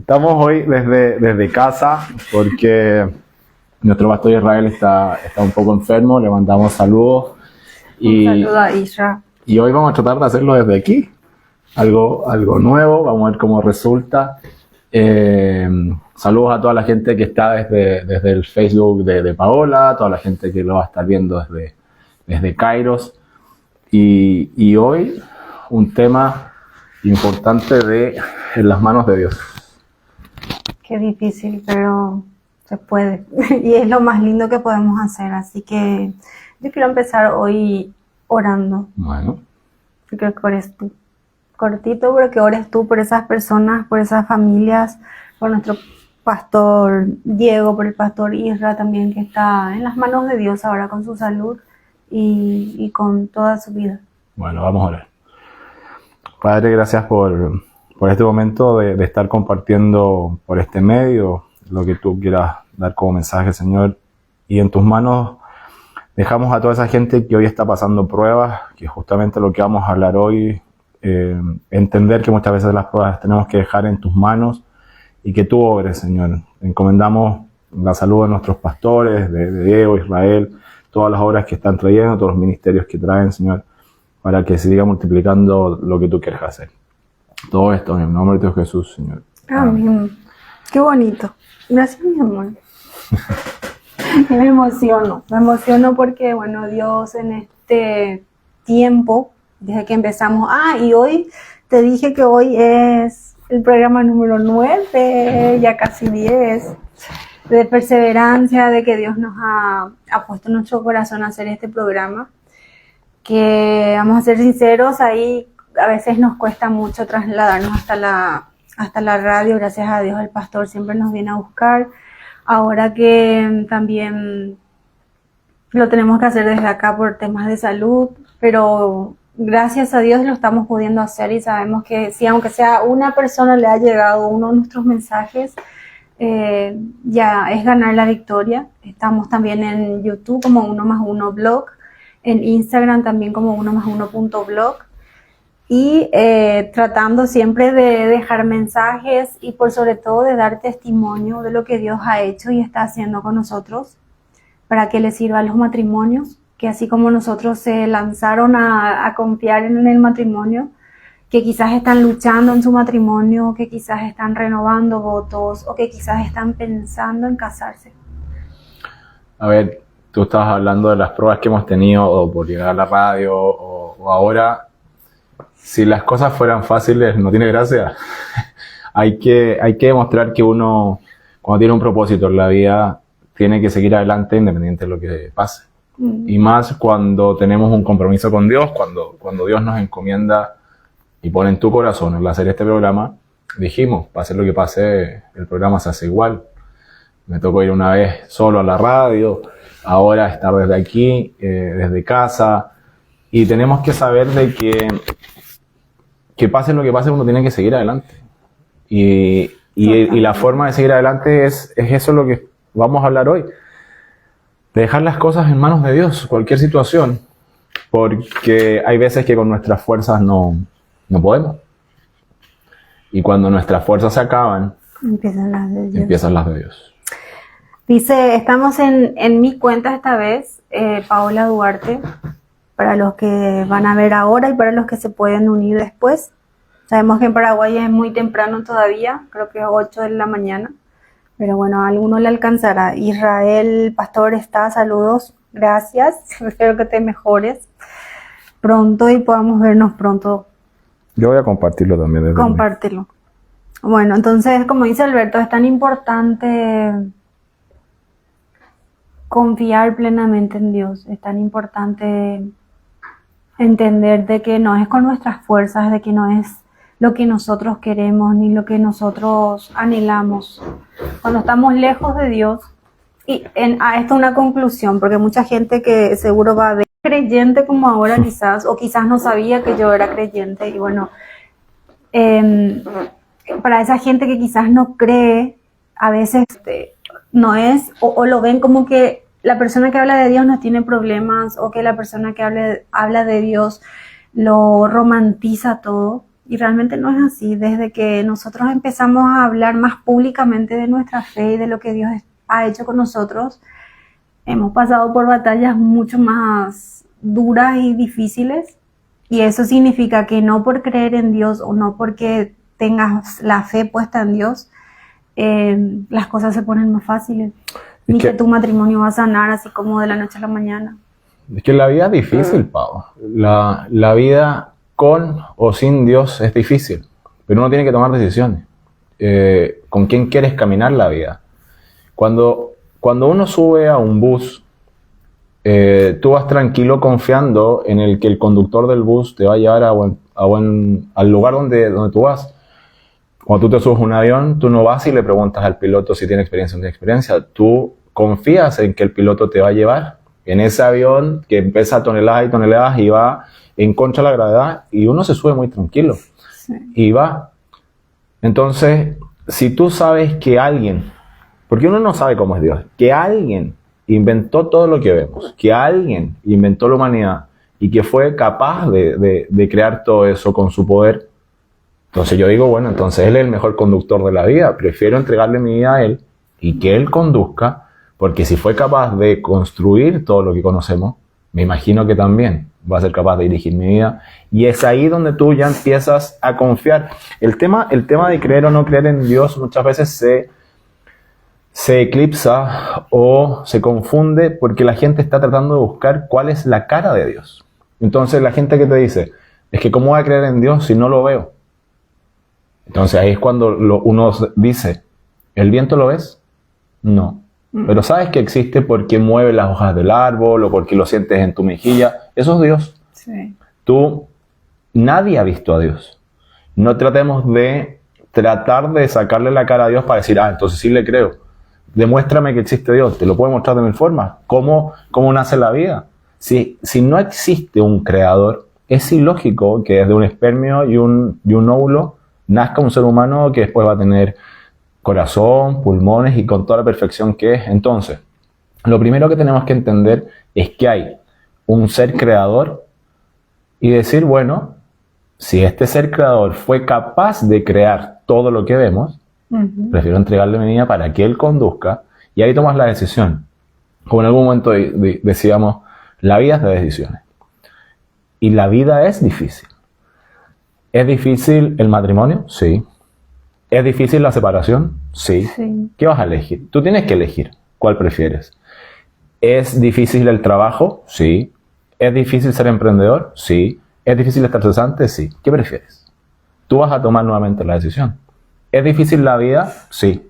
Estamos hoy desde casa porque nuestro pastor Israel está un poco enfermo, le mandamos saludos. Un saludo a Isra. Y hoy vamos a tratar de hacerlo desde aquí, algo nuevo, vamos a ver cómo resulta. Saludos a toda la gente que está desde el Facebook de Paola, a toda la gente que lo va a estar viendo desde Kairos. Y hoy un tema importante en las manos de Dios. Qué difícil, pero se puede. Y es lo más lindo que podemos hacer. Así que yo quiero empezar hoy orando. Bueno. Yo creo que ores tú. Cortito, pero que ores tú por esas personas, por esas familias, por nuestro pastor Diego, por el pastor Isra también, que está en las manos de Dios ahora con su salud y con toda su vida. Bueno, vamos a orar. Padre, gracias por este momento de estar compartiendo por este medio lo que tú quieras dar como mensaje, Señor. Y en tus manos dejamos a toda esa gente que hoy está pasando pruebas, que justamente lo que vamos a hablar hoy, entender que muchas veces las pruebas las tenemos que dejar en tus manos y que tú obres, Señor. Encomendamos la salud de nuestros pastores, de Diego, Israel, todas las obras que están trayendo, todos los ministerios que traen, Señor, para que se siga multiplicando lo que tú quieres hacer. Todo esto en el nombre de Dios Jesús, Señor. Amén. Qué bonito. Gracias, mi amor. Me emociono porque, bueno, Dios en este tiempo, desde que empezamos, y hoy te dije que hoy es el programa número 9, ya casi 10, de perseverancia, de que Dios nos ha puesto en nuestro corazón a hacer este programa, que vamos a ser sinceros, ahí a veces nos cuesta mucho trasladarnos hasta la radio. Gracias a Dios el pastor siempre nos viene a buscar. Ahora que también lo tenemos que hacer desde acá por temas de salud, pero gracias a Dios lo estamos pudiendo hacer y sabemos que si aunque sea una persona le ha llegado uno de nuestros mensajes, ya es ganar la victoria. Estamos también en YouTube como 1+1 blog, en Instagram también como 1+1.blog. Y tratando siempre de dejar mensajes y por sobre todo de dar testimonio de lo que Dios ha hecho y está haciendo con nosotros para que les sirva a los matrimonios, que así como nosotros se lanzaron a confiar en el matrimonio, que quizás están luchando en su matrimonio, que quizás están renovando votos o que quizás están pensando en casarse. A ver, tú estabas hablando de las pruebas que hemos tenido o por llegar a la radio o ahora. Si las cosas fueran fáciles, no tiene gracia. Hay que demostrar que uno, cuando tiene un propósito en la vida, tiene que seguir adelante independiente de lo que pase. Y más cuando tenemos un compromiso con Dios, cuando Dios nos encomienda y pone en tu corazón el hacer este programa, dijimos, pase lo que pase, el programa se hace igual. Me tocó ir una vez solo a la radio, ahora estar desde aquí, desde casa, y tenemos que saber de que pase lo que pase, uno tiene que seguir adelante. Y la forma de seguir adelante es eso lo que vamos a hablar hoy. De dejar las cosas en manos de Dios, cualquier situación. Porque hay veces que con nuestras fuerzas no podemos. Y cuando nuestras fuerzas se acaban, empiezan las de Dios. Dice, estamos en mi cuenta esta vez, Paola Duarte, para los que van a ver ahora y para los que se pueden unir después. Sabemos que en Paraguay es muy temprano todavía, creo que es 8 de la mañana, pero bueno, a alguno le alcanzará. Israel, pastor, está, saludos, gracias, espero que te mejores pronto y podamos vernos pronto. Yo voy a compartirlo también. Compártelo. Bueno, entonces, como dice Alberto, es tan importante confiar plenamente en Dios, es tan importante entender de que no es con nuestras fuerzas, de que no es lo que nosotros queremos ni lo que nosotros anhelamos. Cuando estamos lejos de Dios, y esto es una conclusión, porque mucha gente que seguro va a ver creyente como ahora quizás, o quizás no sabía que yo era creyente, y bueno, para esa gente que quizás no cree, a veces no es, o lo ven como que la persona que habla de Dios no tiene problemas, o que la persona que habla de Dios lo romantiza todo. Y realmente no es así. Desde que nosotros empezamos a hablar más públicamente de nuestra fe y de lo que Dios ha hecho con nosotros, hemos pasado por batallas mucho más duras y difíciles. Y eso significa que no por creer en Dios o no porque tengas la fe puesta en Dios, las cosas se ponen más fáciles. Ni que tu matrimonio va a sanar así como de la noche a la mañana. Es que la vida es difícil, Pau. La vida con o sin Dios es difícil, pero uno tiene que tomar decisiones. ¿Con quién quieres caminar la vida? Cuando uno sube a un bus, tú vas tranquilo confiando en el que el conductor del bus te va a llevar al lugar donde tú vas. Cuando tú te subes a un avión, tú no vas y le preguntas al piloto si tiene experiencia o no tiene experiencia. Tú confías en que el piloto te va a llevar en ese avión que pesa toneladas y toneladas y va en contra de la gravedad, y uno se sube muy tranquilo. Sí. Y va. Entonces, si tú sabes que alguien, porque uno no sabe cómo es Dios, que alguien inventó todo lo que vemos, que alguien inventó la humanidad y que fue capaz de crear todo eso con su poder, entonces yo digo, bueno, entonces Él es el mejor conductor de la vida, prefiero entregarle mi vida a Él y que Él conduzca, porque si fue capaz de construir todo lo que conocemos, me imagino que también va a ser capaz de dirigir mi vida, y es ahí donde tú ya empiezas a confiar. El tema de creer o no creer en Dios muchas veces se eclipsa o se confunde porque la gente está tratando de buscar cuál es la cara de Dios. Entonces la gente que te dice, es que ¿cómo voy a creer en Dios si no lo veo? Entonces ahí es cuando uno dice, ¿el viento lo ves? No. Pero sabes que existe porque mueve las hojas del árbol o porque lo sientes en tu mejilla. Eso es Dios. Sí. Nadie ha visto a Dios. No tratemos de tratar de sacarle la cara a Dios para decir, entonces sí le creo. Demuéstrame que existe Dios. Te lo puedo mostrar de mil formas. ¿Cómo nace la vida? Si no existe un creador, es ilógico que desde un espermio y un óvulo nazca un ser humano que después va a tener corazón, pulmones y con toda la perfección que es. Entonces, lo primero que tenemos que entender es que hay un ser creador y decir, bueno, si este ser creador fue capaz de crear todo lo que vemos, prefiero entregarle mi vida para que Él conduzca, y ahí tomas la decisión. Como en algún momento decíamos, la vida es de decisiones. Y la vida es difícil. ¿Es difícil el matrimonio? Sí. ¿Es difícil la separación? Sí. ¿Qué vas a elegir? Tú tienes que elegir cuál prefieres. ¿Es difícil el trabajo? Sí. ¿Es difícil ser emprendedor? Sí. ¿Es difícil estar cesante? Sí. ¿Qué prefieres? Tú vas a tomar nuevamente la decisión. ¿Es difícil la vida? Sí.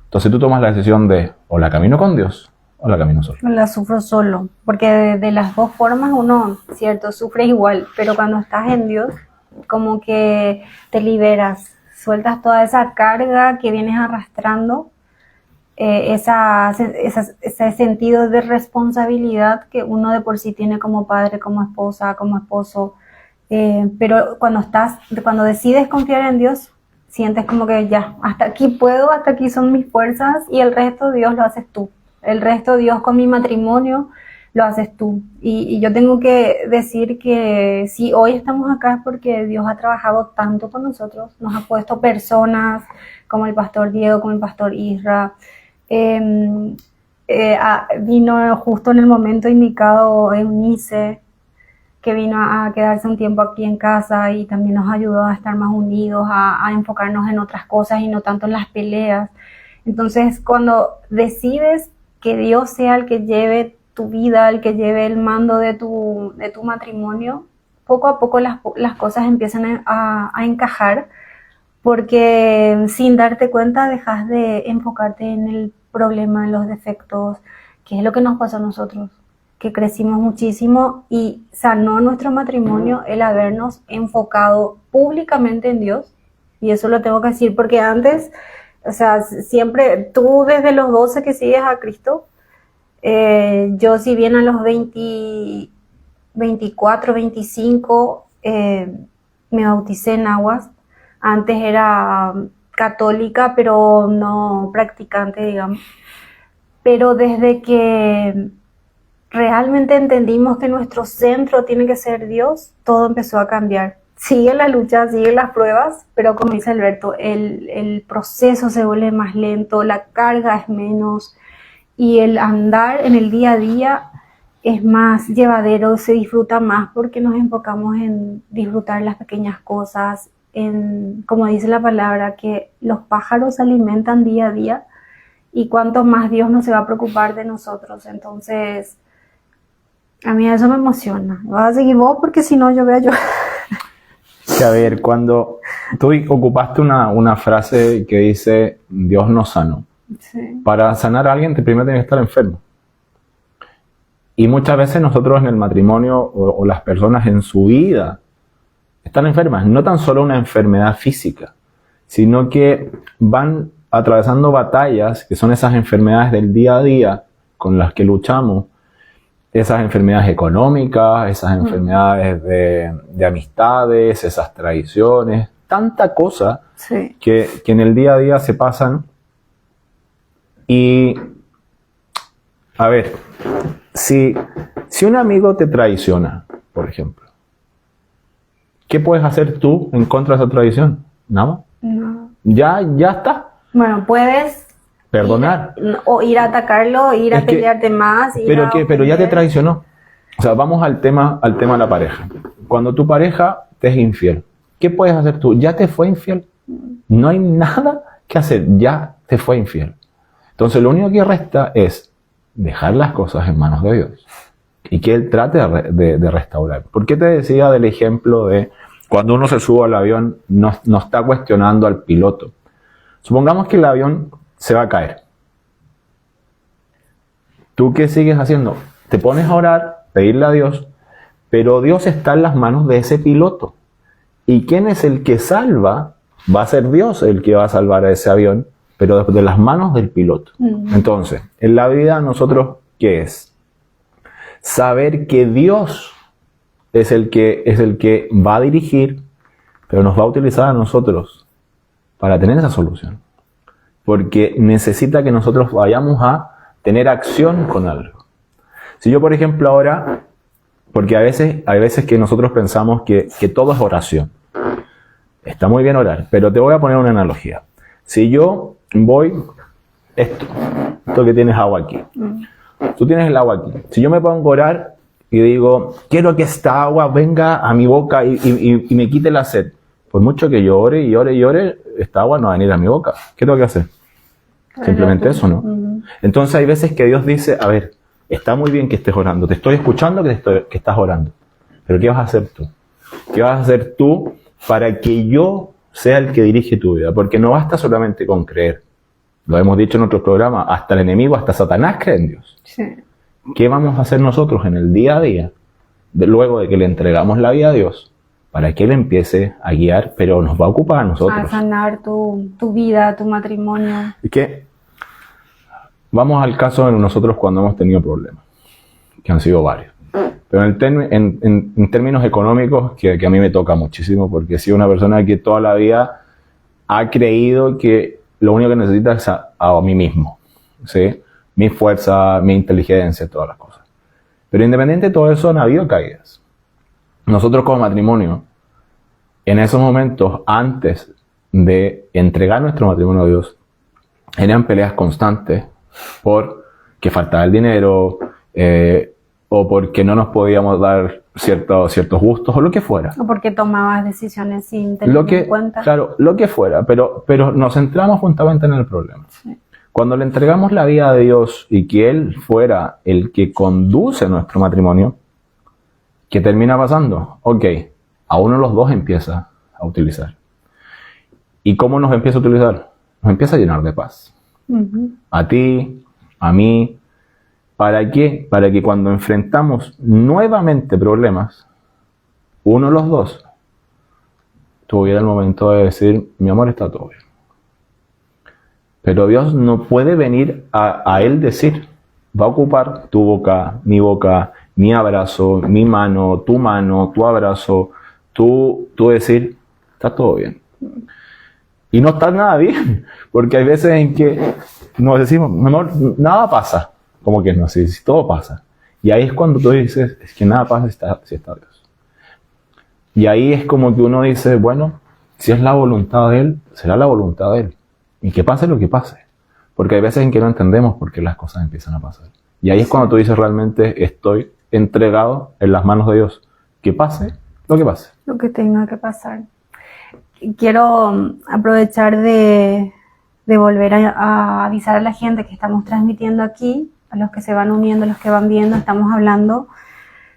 Entonces tú tomas la decisión de o la camino con Dios o la camino solo. La sufro solo, porque de las dos formas uno, cierto, sufre igual, pero cuando estás en Dios, como que te liberas, sueltas toda esa carga que vienes arrastrando, ese sentido de responsabilidad que uno de por sí tiene como padre, como esposa, como esposo, pero cuando decides confiar en Dios, sientes como que ya, hasta aquí puedo, hasta aquí son mis fuerzas, y el resto Dios lo haces tú. El resto Dios con mi matrimonio lo haces tú. Y yo tengo que decir que si hoy estamos acá es porque Dios ha trabajado tanto con nosotros, nos ha puesto personas como el pastor Diego, como el pastor Isra. Vino justo en el momento indicado Eunice, que vino a quedarse un tiempo aquí en casa y también nos ayudó a estar más unidos, a enfocarnos en otras cosas y no tanto en las peleas. Entonces, cuando decides que Dios sea el que lleve tu vida, el que lleve el mando de tu matrimonio, poco a poco las cosas empiezan a encajar, porque sin darte cuenta dejas de enfocarte en el problema, en los defectos, que es lo que nos pasó a nosotros, que crecimos muchísimo y sanó nuestro matrimonio el habernos enfocado públicamente en Dios. Y eso lo tengo que decir porque antes, o sea, siempre, tú desde los 12 que sigues a Cristo, yo si bien a los 24, 25 me bauticé en aguas. Antes era católica, pero no practicante, digamos. Pero desde que realmente entendimos que nuestro centro tiene que ser Dios, todo empezó a cambiar. sigue la lucha, sigue las pruebas, pero como dice Alberto, el proceso se vuelve más lento, la carga es menos y el andar en el día a día es más llevadero, se disfruta más porque nos enfocamos en disfrutar las pequeñas cosas, en, como dice la palabra, que los pájaros se alimentan día a día y cuanto más Dios no se va a preocupar de nosotros. Entonces, a mí eso me emociona. Vas a seguir vos porque si no yo voy a llorar. Que a ver, cuando tú ocupaste una frase que dice Dios nos sanó. Sí. Para sanar a alguien, primero tiene que estar enfermo. Y muchas veces nosotros en el matrimonio o las personas en su vida están enfermas. No tan solo una enfermedad física, sino que van atravesando batallas, que son esas enfermedades del día a día con las que luchamos. Esas enfermedades económicas, esas enfermedades de amistades, esas traiciones, tanta cosa Sí. que en el día a día se pasan. Y, a ver, si un amigo te traiciona, por ejemplo, ¿qué puedes hacer tú en contra de esa traición? Nada. No. Ya está. Bueno, puedes Perdonar. ir a atacarlo, ir a Es que- pelearte más. Ir Pero a pero ya te ofender. traicionó. O sea, vamos al tema de la pareja. Cuando tu pareja te es infiel, ¿qué puedes hacer tú? Ya te fue infiel. No hay nada que hacer, ya te fue infiel. Entonces lo único que resta es dejar las cosas en manos de Dios y que Él trate de restaurar. ¿Por qué te decía del ejemplo de cuando uno se sube al avión, no está cuestionando al piloto? Supongamos que el avión se va a caer. ¿Tú qué sigues haciendo? Te pones a orar, pedirle a Dios, pero Dios está en las manos de ese piloto. ¿Y quién es el que salva? Va a ser Dios el que va a salvar a ese avión, pero de las manos del piloto. Entonces, en la vida nosotros, ¿qué es? Saber que Dios es el que va a dirigir, pero nos va a utilizar a nosotros para tener esa solución. Porque necesita que nosotros vayamos a tener acción con algo. Si yo, por ejemplo, ahora, porque hay veces que nosotros pensamos que todo es oración. Está muy bien orar, pero te voy a poner una analogía. Si yo voy, esto que tienes agua aquí. Tú tienes el agua aquí. Si yo me pongo a orar y digo, quiero que esta agua venga a mi boca y me quite la sed. Por mucho que yo ore y ore y ore, esta agua no va a venir a mi boca. ¿Qué tengo que hacer? Simplemente eso, ¿no? Entonces hay veces que Dios dice, a ver, está muy bien que estés orando, te estoy escuchando que estás orando, pero ¿qué vas a hacer tú? ¿Qué vas a hacer tú para que yo sea el que dirige tu vida? Porque no basta solamente con creer. Lo hemos dicho en otros programas, hasta el enemigo, hasta Satanás cree en Dios. Sí. ¿Qué vamos a hacer nosotros en el día a día, luego de que le entregamos la vida a Dios, para que Él empiece a guiar, pero nos va a ocupar a A nosotros? sanar tu vida, tu matrimonio. Es que vamos al caso de nosotros cuando hemos tenido problemas, que han sido varios. Pero en términos económicos, que a mí me toca muchísimo, porque he sido una persona que toda la vida ha creído que lo único que necesita es a mí mismo, ¿sí? Mi fuerza, mi inteligencia, todas las cosas. Pero independiente de todo eso, han habido caídas. Nosotros como matrimonio, en esos momentos, antes de entregar nuestro matrimonio a Dios, eran peleas constantes por que faltaba el dinero, o porque no nos podíamos dar ciertos gustos, o lo que fuera. O porque tomabas decisiones sin tener en cuenta. Claro, lo que fuera, pero nos centramos juntamente en el problema. Sí. Cuando le entregamos la vida a Dios y que Él fuera el que conduce nuestro matrimonio, ¿qué termina pasando? Ok, a uno de los dos empieza a utilizar. ¿Y cómo nos empieza a utilizar? Nos empieza a llenar de paz. A ti, a mí. ¿Para qué? Para que cuando enfrentamos nuevamente problemas, uno de los dos tuviera el momento de decir, mi amor, está todo bien. Pero Dios no puede venir a Él decir, va a ocupar tu boca, mi abrazo, mi mano, tu abrazo, tú decir, está todo bien. Y no está nada bien, porque hay veces en que nos decimos, mi amor, nada pasa. Como que no, si todo pasa. Y ahí es cuando tú dices, es que nada pasa si está Dios. Y ahí es como que uno dice, bueno, si es la voluntad de Él, será la voluntad de Él. Y que pase lo que pase. Porque hay veces en que no entendemos por qué las cosas empiezan a pasar. Y ahí es cuando tú dices realmente estoy entregado en las manos de Dios. Que pase lo que pase. Lo que tenga que pasar. Quiero aprovechar de volver a avisar a la gente que estamos transmitiendo aquí, a los que se van uniendo, a los que van viendo. Estamos hablando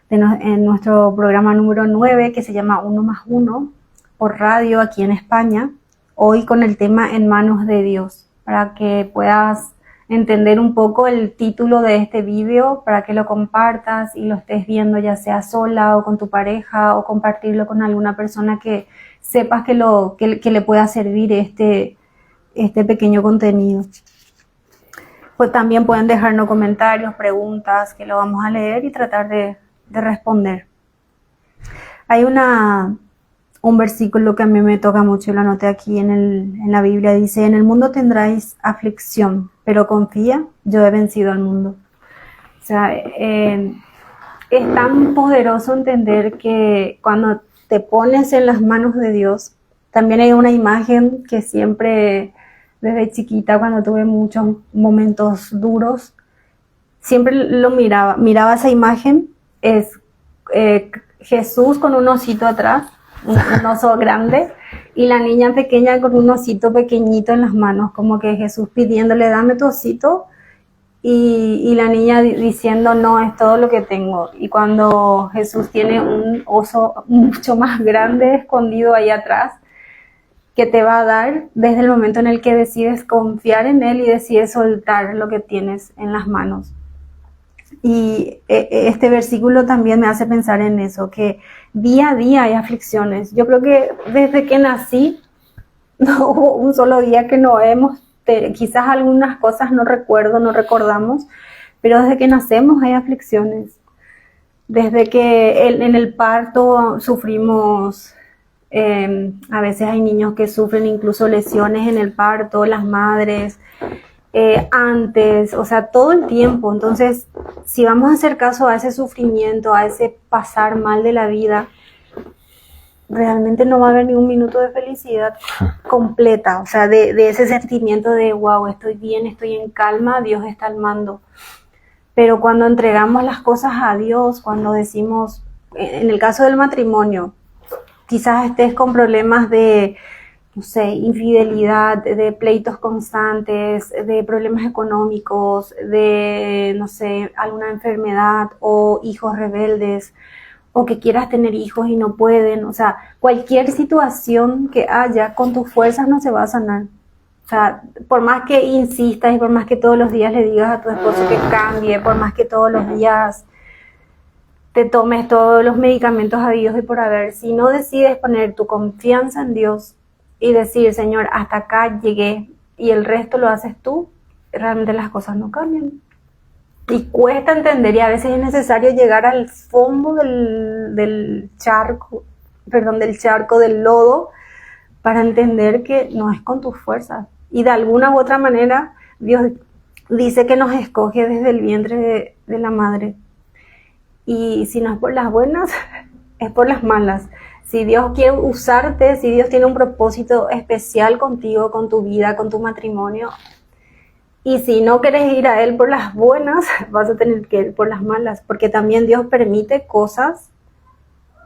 en nuestro programa número 9, que se llama 1+1, por radio aquí en España, hoy con el tema En manos de Dios, para que puedas entender un poco el título de este vídeo, para que lo compartas y lo estés viendo ya sea sola o con tu pareja, o compartirlo con alguna persona que sepas que le pueda servir este pequeño contenido. Pues también pueden dejarnos comentarios, preguntas, que lo vamos a leer y tratar de responder. Hay un versículo que a mí me toca mucho y lo anoté aquí en la Biblia. Dice: en el mundo tendráis aflicción, pero confía, yo he vencido al mundo. O sea, es tan poderoso entender que cuando te pones en las manos de Dios, también hay una imagen que siempre, desde chiquita, cuando tuve muchos momentos duros, siempre lo miraba esa imagen, es Jesús con un osito atrás, un oso grande, y la niña pequeña con un osito pequeñito en las manos, como que Jesús pidiéndole, dame tu osito, y la niña diciendo, no, es todo lo que tengo. Y cuando Jesús tiene un oso mucho más grande escondido ahí atrás, que te va a dar desde el momento en el que decides confiar en Él y decides soltar lo que tienes en las manos. Y este versículo también me hace pensar en eso, que día a día hay aflicciones. Yo creo que desde que nací no hubo un solo día que no quizás algunas cosas no recordamos, pero desde que nacemos hay aflicciones. Desde que en el parto sufrimos, a veces hay niños que sufren incluso lesiones en el parto, las madres, antes, o sea, todo el tiempo. Entonces, si vamos a hacer caso a ese sufrimiento, a ese pasar mal de la vida, realmente no va a haber ni un minuto de felicidad completa, o sea, de ese sentimiento de wow, estoy bien, estoy en calma, Dios está al mando. Pero cuando entregamos las cosas a Dios, cuando decimos, en el caso del matrimonio, quizás estés con problemas de, no sé, infidelidad, de pleitos constantes, de problemas económicos, de, no sé, alguna enfermedad o hijos rebeldes, o que quieras tener hijos y no pueden. O sea, cualquier situación que haya, con tus fuerzas no se va a sanar. O sea, por más que insistas y por más que todos los días le digas a tu esposo que cambie, por más que todos los días te tomes todos los medicamentos habidos y por haber, si no decides poner tu confianza en Dios y decir, Señor, hasta acá llegué y el resto lo haces tú, realmente las cosas no cambian. Y cuesta entender, y a veces es necesario llegar al fondo del charco, del lodo, para entender que no es con tus fuerzas. Y de alguna u otra manera, Dios dice que nos escoge desde el vientre de la madre. Y si no es por las buenas, es por las malas. Si Dios quiere usarte, si Dios tiene un propósito especial contigo, con tu vida, con tu matrimonio, y si no quieres ir a Él por las buenas, vas a tener que ir por las malas, porque también Dios permite cosas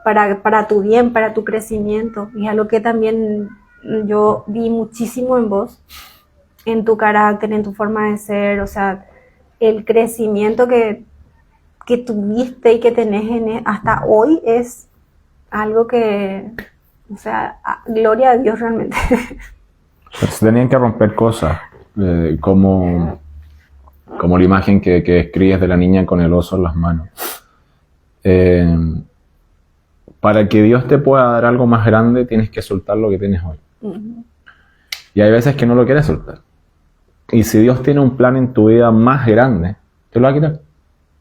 para tu bien, para tu crecimiento. Y es algo que también yo vi muchísimo en vos, en tu carácter, en tu forma de ser, o sea, el crecimiento que tuviste y que tenés hasta hoy es algo que, o sea, gloria a Dios realmente. Se tenían que romper cosas. Como la imagen que escribes de la niña con el oso en las manos. Para que Dios te pueda dar algo más grande, tienes que soltar lo que tienes hoy. Uh-huh. Y hay veces que no lo quieres soltar. Y si Dios tiene un plan en tu vida más grande, te lo va a quitar.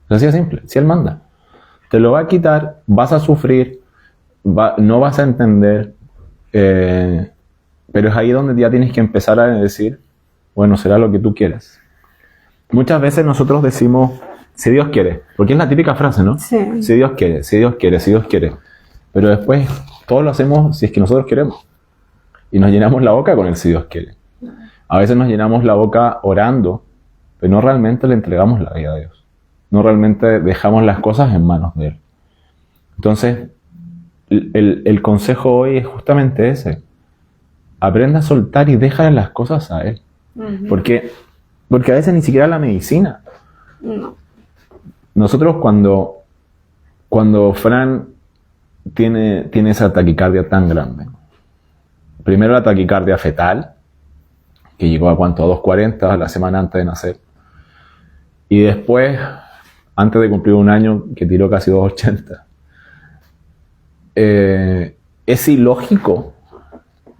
Es así de simple. Si Él manda, te lo va a quitar, vas a sufrir, no vas a entender, pero es ahí donde ya tienes que empezar a decir, bueno, será lo que tú quieras. Muchas veces nosotros decimos, si Dios quiere, porque es la típica frase, ¿no? Sí. Si Dios quiere, si Dios quiere, si Dios quiere. Pero después, Todo lo hacemos si es que nosotros queremos. Y nos llenamos la boca con el si Dios quiere. A veces nos llenamos la boca orando, pero no realmente le entregamos la vida a Dios. No realmente dejamos las cosas en manos de Él. Entonces, el consejo hoy es justamente ese. Aprenda a soltar y déjale las cosas a Él. Porque a veces ni siquiera la medicina. No. Nosotros cuando Fran tiene esa taquicardia tan grande, primero la taquicardia fetal, que llegó a ¿cuánto? A 240 la semana antes de nacer. Y después, antes de cumplir un año, que tiró casi 280. Es ilógico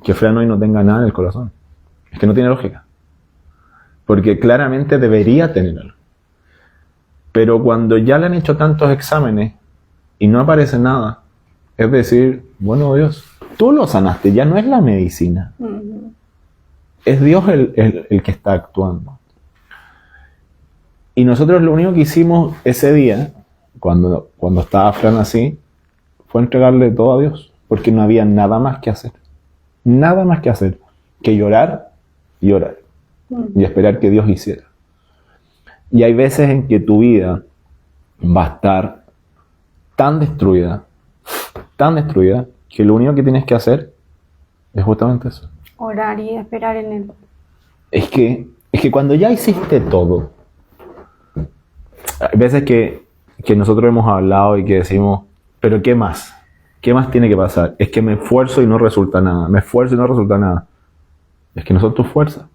que Fran hoy no tenga nada en el corazón. Es que no tiene lógica. Porque claramente debería tenerlo. Pero cuando ya le han hecho tantos exámenes y no aparece nada, es decir, bueno Dios, tú lo sanaste, ya no es la medicina. Es Dios el que está actuando. Y nosotros lo único que hicimos ese día, cuando estaba Fran así, fue entregarle todo a Dios. Porque no había nada más que hacer. Nada más que hacer que llorar y orar. Y esperar que Dios hiciera. Y hay veces en que tu vida va a estar tan destruida, que lo único que tienes que hacer es justamente eso. Orar y esperar en Él. Es que cuando ya hiciste todo, hay veces que nosotros hemos hablado y que decimos, pero ¿qué más? ¿Qué más tiene que pasar? Es que me esfuerzo y no resulta nada. Me esfuerzo y no resulta nada. Es que no son tus fuerzas.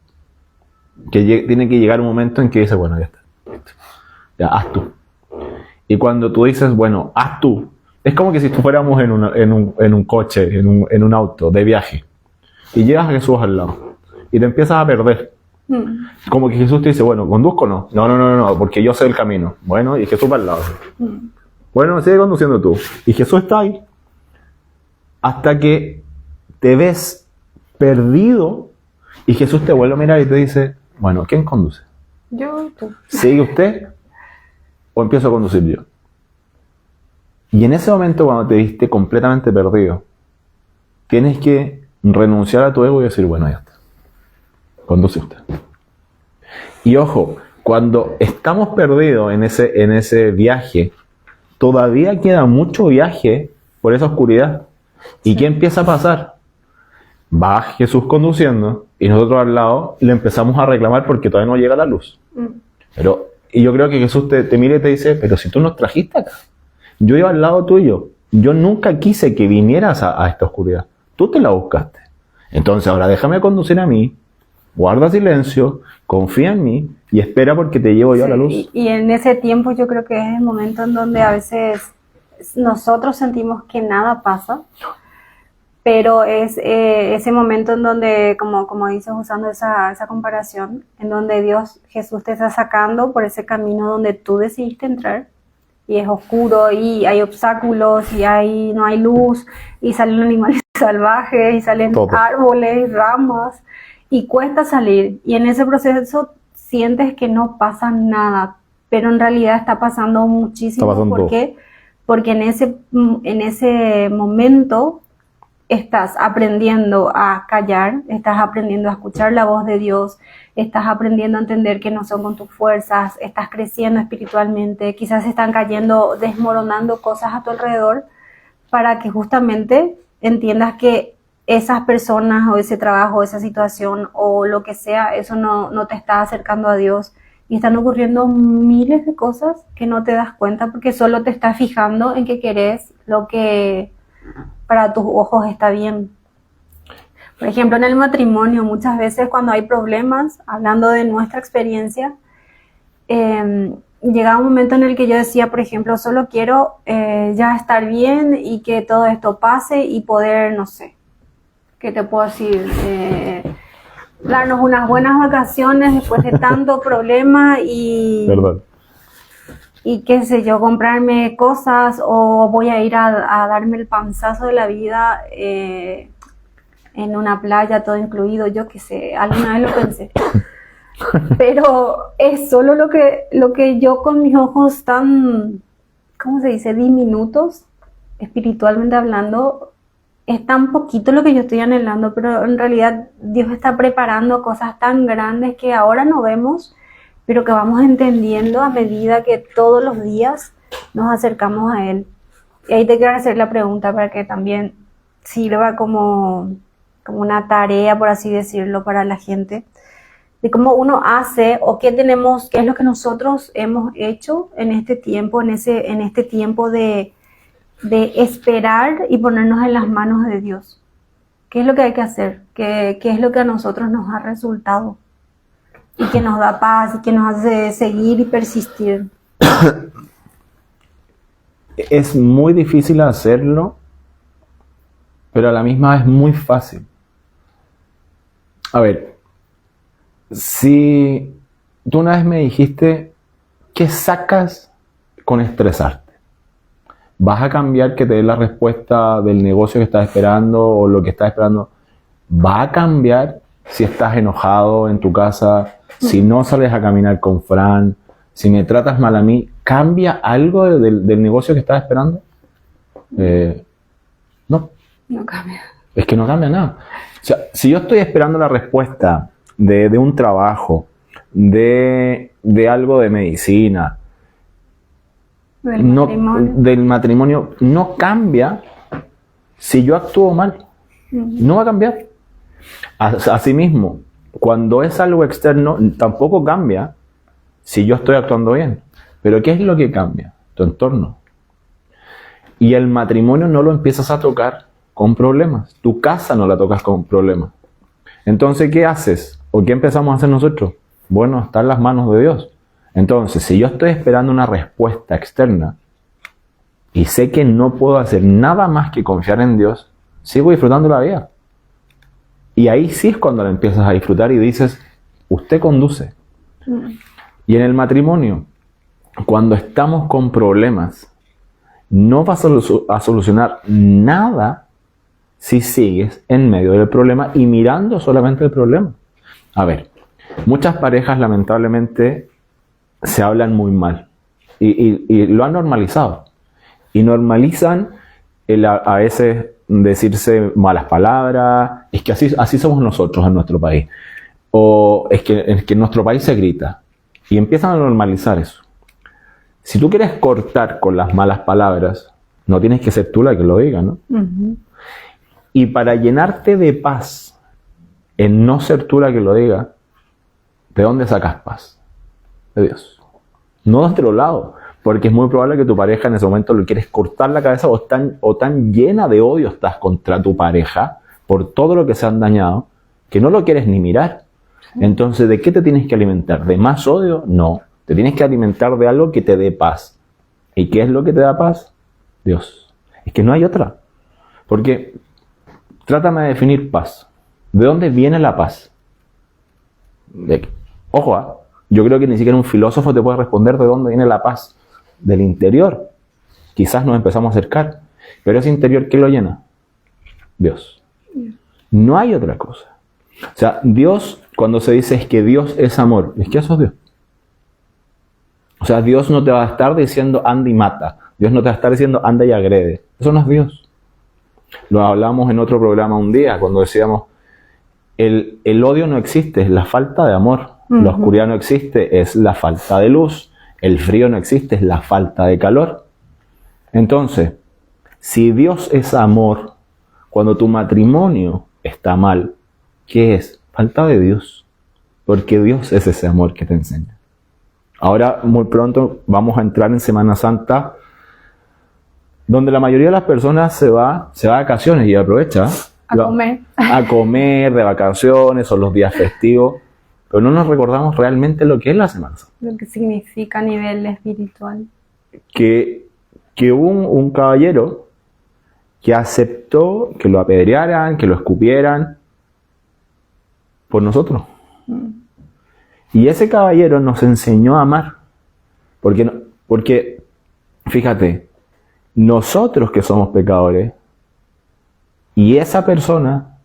Que tiene que llegar un momento en que dices, bueno, ya está. Ya, haz tú. Y cuando tú dices, bueno, haz tú, es como que si fuéramos en un coche, en un auto de viaje, y llegas a Jesús al lado, y te empiezas a perder. Como que Jesús te dice, bueno, ¿conduzco o no? No, porque yo sé el camino. Bueno, y Jesús va al lado. Bueno, sigue conduciendo tú. Y Jesús está ahí. Hasta que te ves perdido, y Jesús te vuelve a mirar y te dice, bueno, ¿quién conduce? Yo, tú. ¿Sigue usted o empiezo a conducir yo? Y en ese momento, cuando te viste completamente perdido, tienes que renunciar a tu ego y decir, bueno, ya está. Conduce usted. Y ojo, cuando estamos perdidos en ese viaje, todavía queda mucho viaje por esa oscuridad. ¿Y qué empieza a pasar? Va Jesús conduciendo y nosotros al lado le empezamos a reclamar porque todavía no llega la luz. Y yo creo que Jesús te mira y te dice, pero si tú nos trajiste acá, yo iba al lado tuyo, yo nunca quise que vinieras a esta oscuridad, tú te la buscaste. Entonces ahora déjame conducir a mí, guarda silencio, confía en mí y espera porque te llevo yo a la luz. Y en ese tiempo yo creo que es el momento en donde a veces nosotros sentimos que nada pasa, pero es ese momento en donde, como dices, usando esa comparación, en donde Jesús te está sacando por ese camino donde tú decidiste entrar, y es oscuro, y hay obstáculos, y no hay luz, y salen animales salvajes, y salen árboles, ramas, y cuesta salir, y en ese proceso sientes que no pasa nada, pero en realidad está pasando muchísimo. ¿Por qué? Porque en ese momento estás aprendiendo a callar, estás aprendiendo a escuchar la voz de Dios, estás aprendiendo a entender que no son con tus fuerzas, estás creciendo espiritualmente, quizás están cayendo, desmoronando cosas a tu alrededor, para que justamente entiendas que esas personas o ese trabajo, esa situación o lo que sea, eso no te está acercando a Dios. Y están ocurriendo miles de cosas que no te das cuenta porque solo te estás fijando en que querés lo que para tus ojos está bien. Por ejemplo, en el matrimonio, muchas veces cuando hay problemas, hablando de nuestra experiencia, llegaba un momento en el que yo decía, por ejemplo, solo quiero ya estar bien y que todo esto pase y poder, no sé, ¿qué te puedo decir? Darnos unas buenas vacaciones después de tanto problema y qué sé yo, comprarme cosas, o voy a ir a darme el panzazo de la vida en una playa, todo incluido, yo qué sé, alguna vez lo pensé. Pero es solo lo que yo con mis ojos tan, ¿cómo se dice?, diminutos, espiritualmente hablando, es tan poquito lo que yo estoy anhelando, pero en realidad Dios está preparando cosas tan grandes que ahora no vemos, pero que vamos entendiendo a medida que todos los días nos acercamos a Él. Y ahí te quiero hacer la pregunta para que también sirva como una tarea, por así decirlo, para la gente, de cómo uno hace o qué es lo que nosotros hemos hecho en este tiempo, en este tiempo de esperar y ponernos en las manos de Dios. ¿Qué es lo que hay que hacer? ¿Qué es lo que a nosotros nos ha resultado? Y que nos da paz y que nos hace seguir y persistir. Es muy difícil hacerlo, pero a la misma vez muy fácil. A ver, si tú una vez me dijiste, ¿qué sacas con estresarte? ¿Vas a cambiar que te dé la respuesta del negocio que estás esperando o lo que estás esperando? ¿Va a cambiar si estás enojado en tu casa? Si no sales a caminar con Fran, si me tratas mal a mí, ¿cambia algo del negocio que estás esperando? No. No cambia. Es que no cambia nada. O sea, si yo estoy esperando la respuesta de un trabajo, de algo de medicina, del matrimonio, no cambia si yo actúo mal. No va a cambiar. Asimismo, cuando es algo externo, tampoco cambia si yo estoy actuando bien. Pero ¿qué es lo que cambia? Tu entorno. Y el matrimonio no lo empiezas a tocar con problemas. Tu casa no la tocas con problemas. Entonces, ¿qué haces? ¿O qué empezamos a hacer nosotros? Bueno, está en las manos de Dios. Entonces, si yo estoy esperando una respuesta externa y sé que no puedo hacer nada más que confiar en Dios, sigo disfrutando la vida. Y ahí sí es cuando la empiezas a disfrutar y dices, usted conduce. Y en el matrimonio, cuando estamos con problemas, no vas a solucionar nada si sigues en medio del problema y mirando solamente el problema. A ver, muchas parejas lamentablemente se hablan muy mal y lo han normalizado. Y normalizan a veces decirse malas palabras. Es que así somos nosotros en nuestro país. O es que en nuestro país se grita. Y empiezan a normalizar eso. Si tú quieres cortar con las malas palabras, no tienes que ser tú la que lo diga, ¿no? Uh-huh. Y para llenarte de paz, en no ser tú la que lo diga, ¿de dónde sacas paz? De Dios. No de otro lado. Porque es muy probable que tu pareja en ese momento le quieres cortar la cabeza o tan llena de odio estás contra tu pareja por todo lo que se han dañado que no lo quieres ni mirar. Entonces, ¿de qué te tienes que alimentar? ¿De más odio? No. Te tienes que alimentar de algo que te dé paz. ¿Y qué es lo que te da paz? Dios. Es que no hay otra. Porque, trátame de definir paz. ¿De dónde viene la paz? Ojo, yo creo que ni siquiera un filósofo te puede responder de dónde viene la paz. Del interior. Quizás nos empezamos a acercar. Pero ese interior, ¿qué lo llena? Dios. No hay otra cosa. O sea, Dios, cuando se dice es que Dios es amor, es que eso es Dios. O sea, Dios no te va a estar diciendo anda y mata. Dios no te va a estar diciendo anda y agrede. Eso no es Dios. Lo hablamos en otro programa un día, cuando decíamos el odio no existe, es la falta de amor. Uh-huh. La oscuridad no existe, es la falta de luz. El frío no existe, es la falta de calor. Entonces, si Dios es amor, cuando tu matrimonio está mal, ¿qué es? Falta de Dios. Porque Dios es ese amor que te enseña. Ahora, muy pronto, vamos a entrar en Semana Santa, donde la mayoría de las personas se va de vacaciones y aprovecha a comer de vacaciones o los días festivos. Pero no nos recordamos realmente lo que es la Semana Santa. Lo que significa a nivel espiritual. Que hubo un caballero que aceptó que lo apedrearan, que lo escupieran por nosotros. Y ese caballero nos enseñó a amar. Porque, fíjate, nosotros que somos pecadores, y esa persona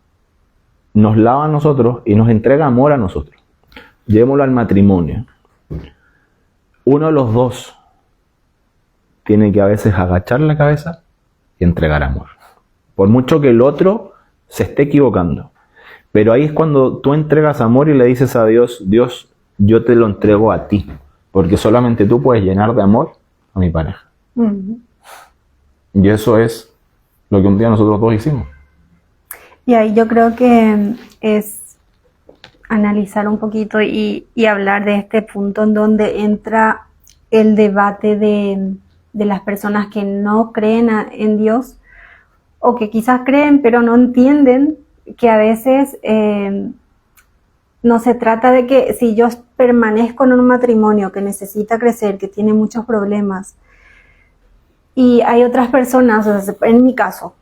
nos lava a nosotros y nos entrega amor a nosotros. Llevémoslo al matrimonio. Uno de los dos tiene que a veces agachar la cabeza y entregar amor. por mucho que el otro se esté equivocando. Pero ahí es cuando tú entregas amor y le dices a Dios, Dios, yo te lo entrego a ti, porque solamente tú puedes llenar de amor a mi pareja. Ujú. Y eso es lo que un día nosotros dos hicimos. Y ahí yo creo que es analizar un poquito y hablar de este punto en donde entra el debate de las personas que no creen en Dios o que quizás creen pero no entienden que a veces no se trata de que si yo permanezco en un matrimonio que necesita crecer, que tiene muchos problemas, y hay otras personas, o sea, en mi caso,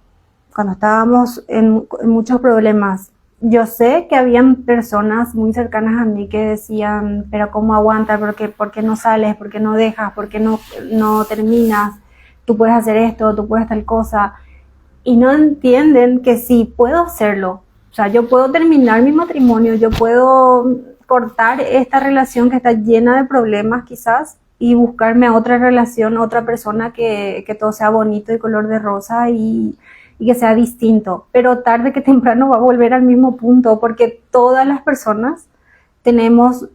cuando estábamos en muchos problemas, yo sé que habían personas muy cercanas a mí que decían, pero ¿cómo aguantas? ¿Por qué no sales? ¿Por qué no dejas? ¿Por qué no terminas? Tú puedes hacer esto, tú puedes tal cosa. Y no entienden que sí puedo hacerlo. O sea, yo puedo terminar mi matrimonio, yo puedo cortar esta relación que está llena de problemas quizás y buscarme a otra relación, a otra persona que todo sea bonito y color de rosa y que sea distinto. Pero tarde que temprano va a volver al mismo punto porque todas las personas tenemos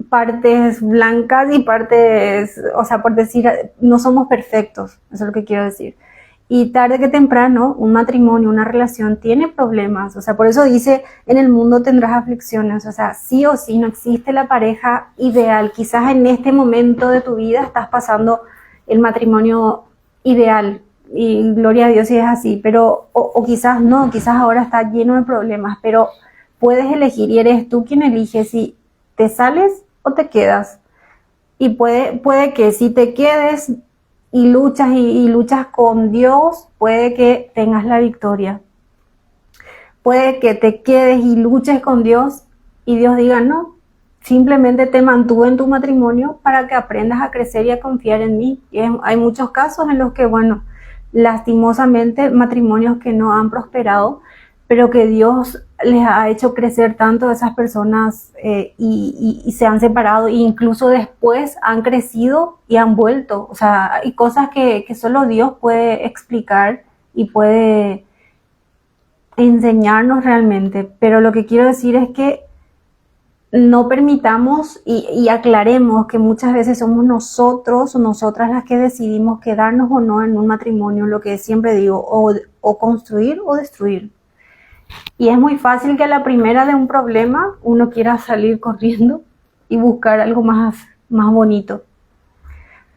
partes blancas y partes, o sea, por decir, no somos perfectos, eso es lo que quiero decir. Y tarde que temprano, un matrimonio, una relación tiene problemas. O sea, por eso dice, en el mundo tendrás aflicciones. O sea, sí o sí no existe la pareja ideal. Quizás en este momento de tu vida estás pasando el matrimonio ideal. Y gloria a Dios si es así. Pero, o quizás no, quizás ahora está lleno de problemas. Pero puedes elegir y eres tú quien elige si te sales o te quedas. Y puede que si te quedes y luchas con Dios, puede que tengas la victoria. Puede que te quedes y luches con Dios y Dios diga no, simplemente te mantuve en tu matrimonio para que aprendas a crecer y a confiar en mí. Y hay muchos casos en los que, bueno, lastimosamente matrimonios que no han prosperado, pero que Dios les ha hecho crecer tanto a esas personas y se han separado e incluso después han crecido y han vuelto. O sea, hay cosas que solo Dios puede explicar y puede enseñarnos realmente. Pero lo que quiero decir es que no permitamos y aclaremos que muchas veces somos nosotros o nosotras las que decidimos quedarnos o no en un matrimonio, lo que siempre digo, o construir o destruir. Y es muy fácil que a la primera de un problema uno quiera salir corriendo y buscar algo más bonito.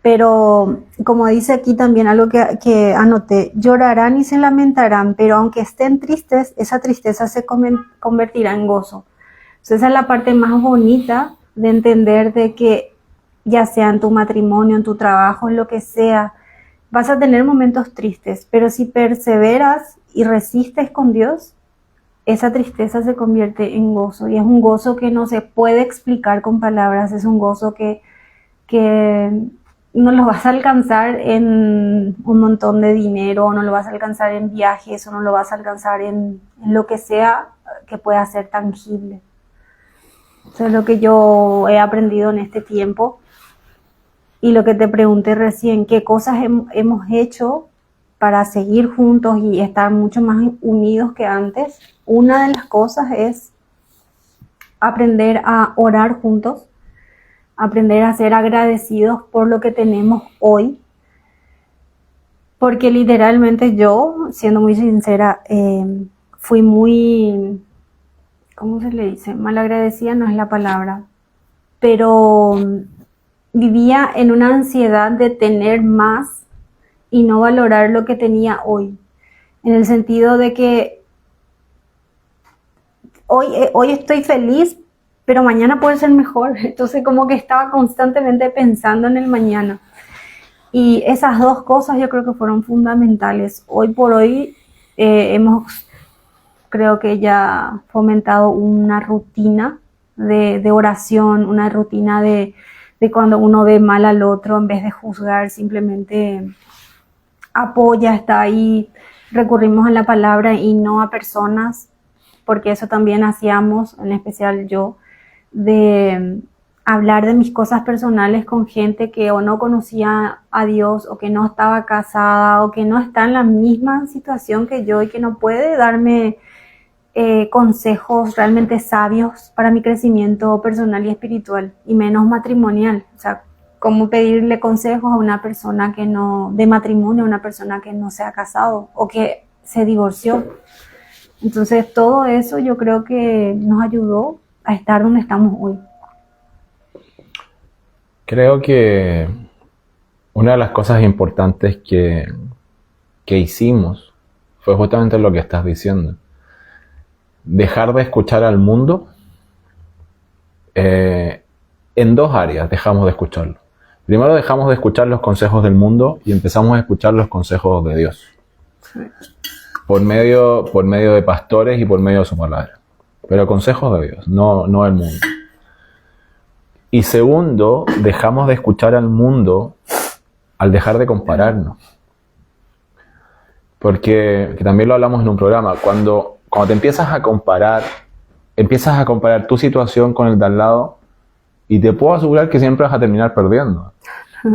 Pero como dice aquí también algo que anoté, llorarán y se lamentarán, pero aunque estén tristes, esa tristeza se convertirá en gozo. Entonces esa es la parte más bonita de entender de que ya sea en tu matrimonio, en tu trabajo, en lo que sea, vas a tener momentos tristes, pero si perseveras y resistes con Dios, esa tristeza se convierte en gozo y es un gozo que no se puede explicar con palabras, es un gozo que no lo vas a alcanzar en un montón de dinero, no lo vas a alcanzar en viajes o no lo vas a alcanzar en lo que sea que pueda ser tangible. Eso es lo que yo he aprendido en este tiempo y lo que te pregunté recién, ¿qué cosas hemos hecho para seguir juntos y estar mucho más unidos que antes? Una de las cosas es aprender a orar juntos, aprender a ser agradecidos por lo que tenemos hoy, porque literalmente yo, siendo muy sincera, fui muy, ¿cómo se le dice? Malagradecida no es la palabra, pero vivía en una ansiedad de tener más y no valorar lo que tenía hoy, en el sentido de que hoy estoy feliz, pero mañana puede ser mejor. Entonces como que estaba constantemente pensando en el mañana. Y esas dos cosas yo creo que fueron fundamentales. Hoy por hoy hemos, creo que ya fomentado una rutina de oración, una rutina de cuando uno ve mal al otro, en vez de juzgar, simplemente apoya, está ahí. Recurrimos a la palabra y no a personas, porque eso también hacíamos, en especial yo, de hablar de mis cosas personales con gente que o no conocía a Dios o que no estaba casada o que no está en la misma situación que yo y que no puede darme consejos realmente sabios para mi crecimiento personal y espiritual, y menos matrimonial. O sea, cómo pedirle consejos a una persona que no, de matrimonio, a una persona que no se ha casado o que se divorció. Entonces, todo eso yo creo que nos ayudó a estar donde estamos hoy. Creo que una de las cosas importantes que hicimos fue justamente lo que estás diciendo. Dejar de escuchar al mundo, en dos áreas dejamos de escucharlo. Primero dejamos de escuchar los consejos del mundo y empezamos a escuchar los consejos de Dios. Por medio de pastores y por medio de su palabra. Pero consejos de Dios, no del mundo. Y segundo, dejamos de escuchar al mundo al dejar de compararnos. Porque, que también lo hablamos en un programa, cuando te empiezas a comparar tu situación con el de al lado, y te puedo asegurar que siempre vas a terminar perdiendo.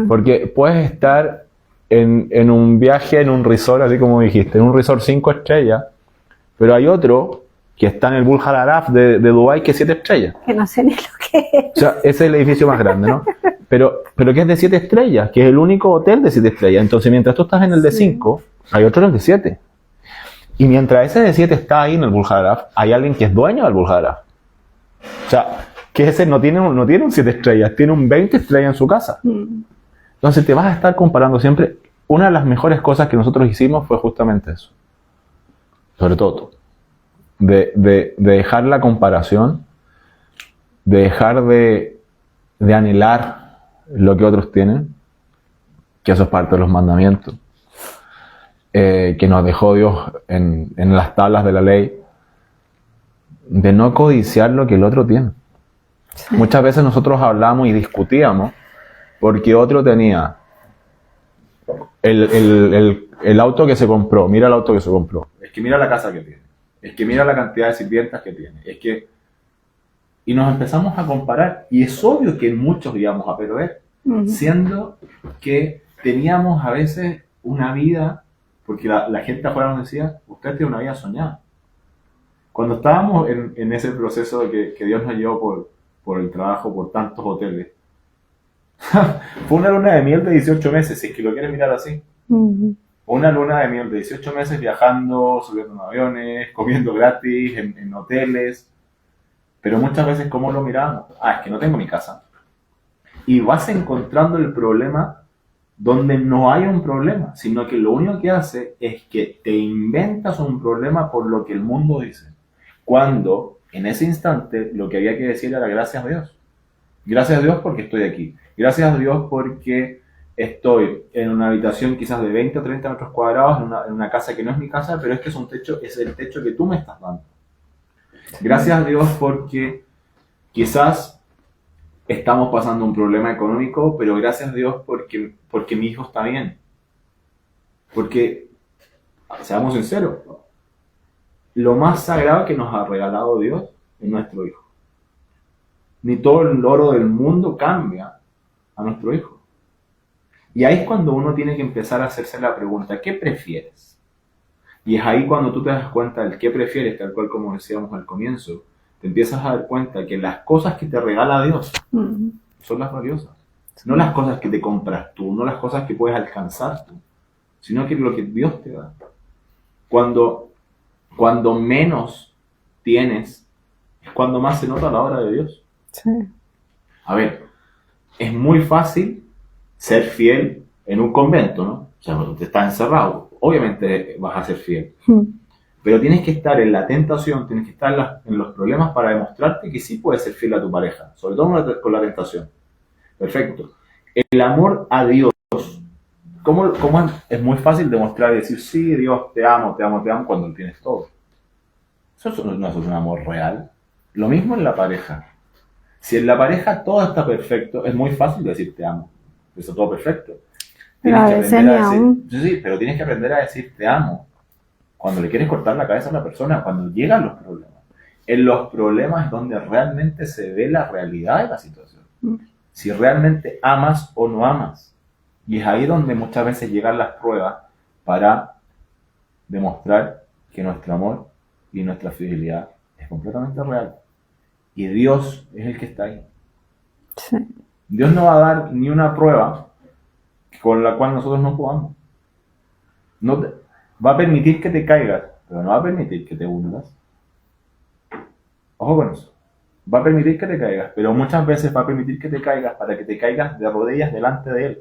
Porque puedes estar en un viaje, en un resort, así como dijiste, en un resort 5 estrellas, pero hay otro que está en el Burj Al Arab de Dubái, que es 7 estrellas. Que no sé ni lo que es. O sea, ese es el edificio más grande, ¿no? Pero que es de 7 estrellas, que es el único hotel de 7 estrellas. Entonces, mientras tú estás en el de 5, hay otro en el de 7. Y mientras ese de 7 está ahí en el Burj Al Arab, hay alguien que es dueño del Burj Al Arab. O sea, que ese no tiene un 7 estrellas, tiene un 20 estrellas en su casa. Entonces, te vas a estar comparando siempre. Una de las mejores cosas que nosotros hicimos fue justamente eso. Sobre todo tú. De dejar la comparación, de dejar de anhelar lo que otros tienen, que eso es parte de los mandamientos, que nos dejó Dios en las tablas de la ley, de no codiciar lo que el otro tiene. Sí. Muchas veces nosotros hablamos y discutíamos porque otro tenía el auto que se compró, mira el auto que se compró, es que mira la casa que tiene, es que mira la cantidad de sirvientas que tiene, es que... Y nos empezamos a comparar, y es obvio que muchos íbamos a perder, siendo que teníamos a veces una vida, porque la gente afuera nos decía, usted tiene una vida soñada. Cuando estábamos en ese proceso de que Dios nos llevó por el trabajo, por tantos hoteles, fue una luna de miel de 18 meses, si es que lo quieres mirar así. Una luna de miel de 18 meses viajando, subiendo en aviones, comiendo gratis, en hoteles. Pero muchas veces, ¿cómo lo miramos? Es que no tengo mi casa. Y vas encontrando el problema donde no hay un problema, sino que lo único que hace es que te inventas un problema por lo que el mundo dice. Cuando, en ese instante, lo que había que decir era gracias a Dios. Gracias a Dios porque estoy aquí. Gracias a Dios porque estoy en una habitación quizás de 20 o 30 metros cuadrados, en una casa que no es mi casa, pero es que es el techo que tú me estás dando. Gracias a Dios porque quizás estamos pasando un problema económico, pero gracias a Dios porque mi hijo está bien. Porque, seamos sinceros, lo más sagrado que nos ha regalado Dios es nuestro hijo. Ni todo el oro del mundo cambia a nuestro hijo. Y ahí es cuando uno tiene que empezar a hacerse la pregunta, ¿qué prefieres? Y es ahí cuando tú te das cuenta del qué prefieres, tal cual como decíamos al comienzo, te empiezas a dar cuenta que las cosas que te regala Dios son las valiosas. No las cosas que te compras tú, no las cosas que puedes alcanzar tú, sino que lo que Dios te da. Cuando menos tienes, es cuando más se nota la obra de Dios. Sí. A ver, es muy fácil ser fiel en un convento, ¿no? O sea, cuando te estás encerrado, obviamente vas a ser fiel. Pero tienes que estar en la tentación, tienes que estar en los problemas para demostrarte que sí puedes ser fiel a tu pareja, sobre todo con la tentación. Perfecto. El amor a Dios, ¿cómo es muy fácil demostrar y decir, sí, Dios, te amo, cuando lo tienes todo? Eso no es un amor real. Lo mismo en la pareja. Si en la pareja todo está perfecto, es muy fácil decir te amo. Está todo perfecto. Tienes que aprender a decir, sí, pero tienes que aprender a decir te amo cuando le quieres cortar la cabeza a la persona, cuando llegan los problemas. En los problemas es donde realmente se ve la realidad de la situación. Si realmente amas o no amas. Y es ahí donde muchas veces llegan las pruebas para demostrar que nuestro amor y nuestra fidelidad es completamente real. Y Dios es el que está ahí. Sí. Dios no va a dar ni una prueba con la cual nosotros no podamos. Va a permitir que te caigas, pero no va a permitir que te hundas. Ojo con eso. Va a permitir que te caigas, pero muchas veces va a permitir que te caigas para que te caigas de rodillas delante de Él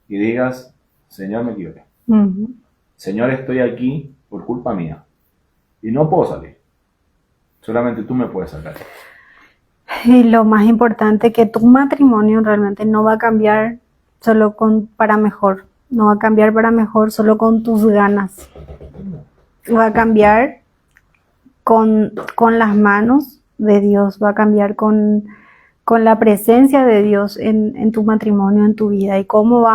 y digas, Señor, me equivoqué. Ujú. Señor, estoy aquí por culpa mía y no puedo salir. Solamente tú me puedes sacar. Y lo más importante, que tu matrimonio realmente no va a cambiar solo para mejor. No va a cambiar para mejor solo con tus ganas. Va a cambiar con las manos de Dios. Va a cambiar con la presencia de Dios en tu matrimonio, en tu vida. ¿Y cómo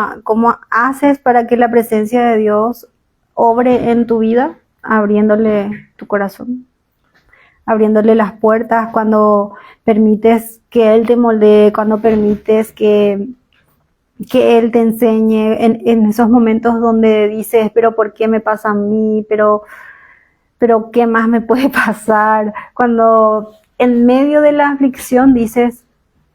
haces para que la presencia de Dios obre en tu vida? Abriéndole tu corazón, abriéndole las puertas, cuando permites que Él te moldee, cuando permites que Él te enseñe en esos momentos donde dices, pero ¿por qué me pasa a mí? Pero ¿qué más me puede pasar? Cuando en medio de la aflicción dices,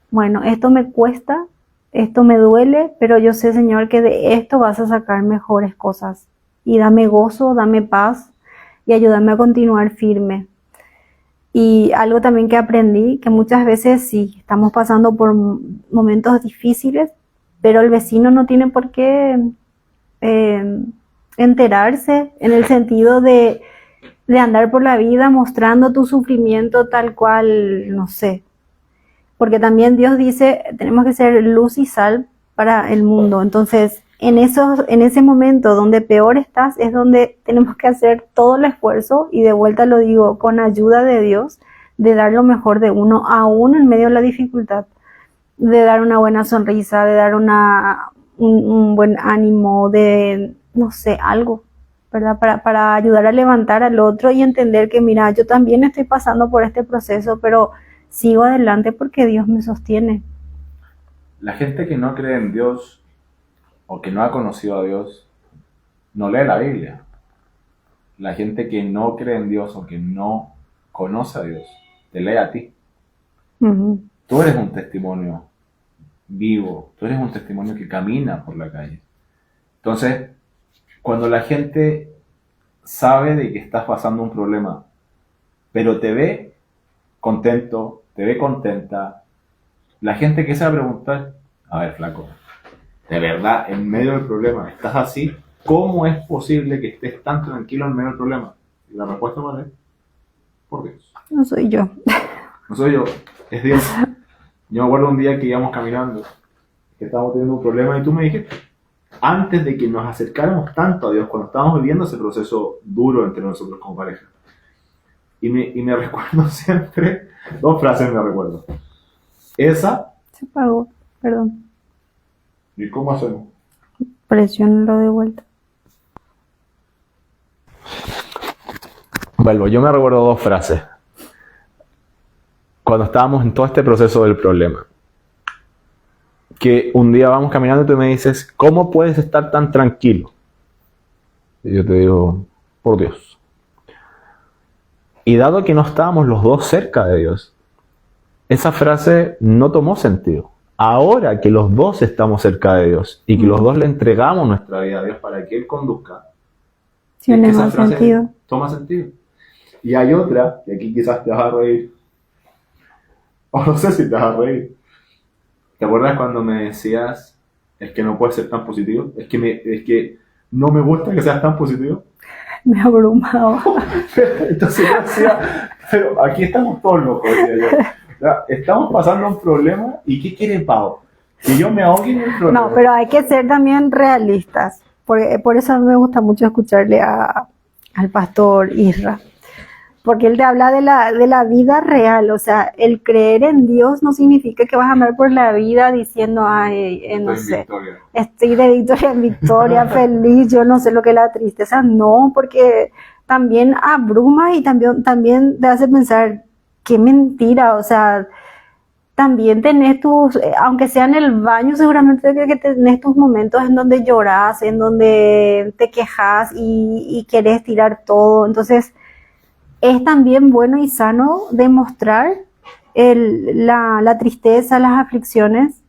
bueno, esto me cuesta, esto me duele, pero yo sé, Señor, que de esto vas a sacar mejores cosas. Y dame gozo, dame paz y ayúdame a continuar firme. Y algo también que aprendí, que muchas veces sí, estamos pasando por momentos difíciles, pero el vecino no tiene por qué enterarse, en el sentido de andar por la vida mostrando tu sufrimiento tal cual, no sé. Porque también Dios dice, tenemos que ser luz y sal para el mundo. Entonces, en ese momento donde peor estás, es donde tenemos que hacer todo el esfuerzo, y de vuelta lo digo, con ayuda de Dios, de dar lo mejor de uno, aún en medio de la dificultad, de dar una buena sonrisa, de dar un buen ánimo, de, no sé, algo, ¿verdad? Para ayudar a levantar al otro y entender que, mira, yo también estoy pasando por este proceso, pero sigo adelante porque Dios me sostiene. La gente que no cree en Dios o que no ha conocido a Dios no lee la Biblia. La gente que no cree en Dios o que no conoce a Dios te lee a ti. Uh-huh. Tú eres un testimonio vivo, tú eres un testimonio que camina por la calle. Entonces, cuando la gente sabe de que estás pasando un problema, pero te ve contento, te ve contenta, la gente que se va a preguntar, a ver, flaco, de verdad, en medio del problema, ¿estás así? ¿Cómo es posible que estés tan tranquilo en medio del problema? Y la respuesta es, por Dios. No soy yo. No soy yo, es Dios. Yo me acuerdo un día que íbamos caminando, que estábamos teniendo un problema y tú me dijiste, antes de que nos acercáramos tanto a Dios, cuando estábamos viviendo ese proceso duro entre nosotros como pareja, y me recuerdo siempre, dos frases me recuerdo. Esa. Se apagó, perdón. ¿Y cómo hacemos? Presiónalo de vuelta. Vuelvo, yo me recuerdo dos frases. Cuando estábamos en todo este proceso del problema. Que un día vamos caminando y tú me dices, ¿cómo puedes estar tan tranquilo? Y yo te digo, por Dios. Y dado que no estábamos los dos cerca de Dios, esa frase no tomó sentido. Ahora que los dos estamos cerca de Dios y que los dos le entregamos nuestra vida a Dios para que Él conduzca, sí, es que esa frase sentido. Toma sentido. Y hay otra, que aquí quizás te vas a reír, o no sé si te vas a reír. ¿Te acuerdas cuando me decías, es que no puedes ser tan positivo? Es que no me gusta que seas tan positivo. Me abrumaba. Entonces yo decía, pero aquí estamos todos locos, decía yo. Estamos pasando un problema y ¿qué quiere Pau? Que yo me ahogue en el problema. No, pero hay que ser también realistas. Por eso me gusta mucho escucharle al pastor Isra. Porque él te habla de la vida real. O sea, el creer en Dios no significa que vas a andar por la vida diciendo, ay, no sé, estoy de victoria en victoria, feliz, yo no sé lo que es la tristeza. No, porque también abruma y también te hace pensar, qué mentira. O sea, también tenés tus, aunque sea en el baño, seguramente que tenés tus momentos en donde llorás, en donde te quejas y querés tirar todo. Entonces, es también bueno y sano demostrar la tristeza, las aflicciones.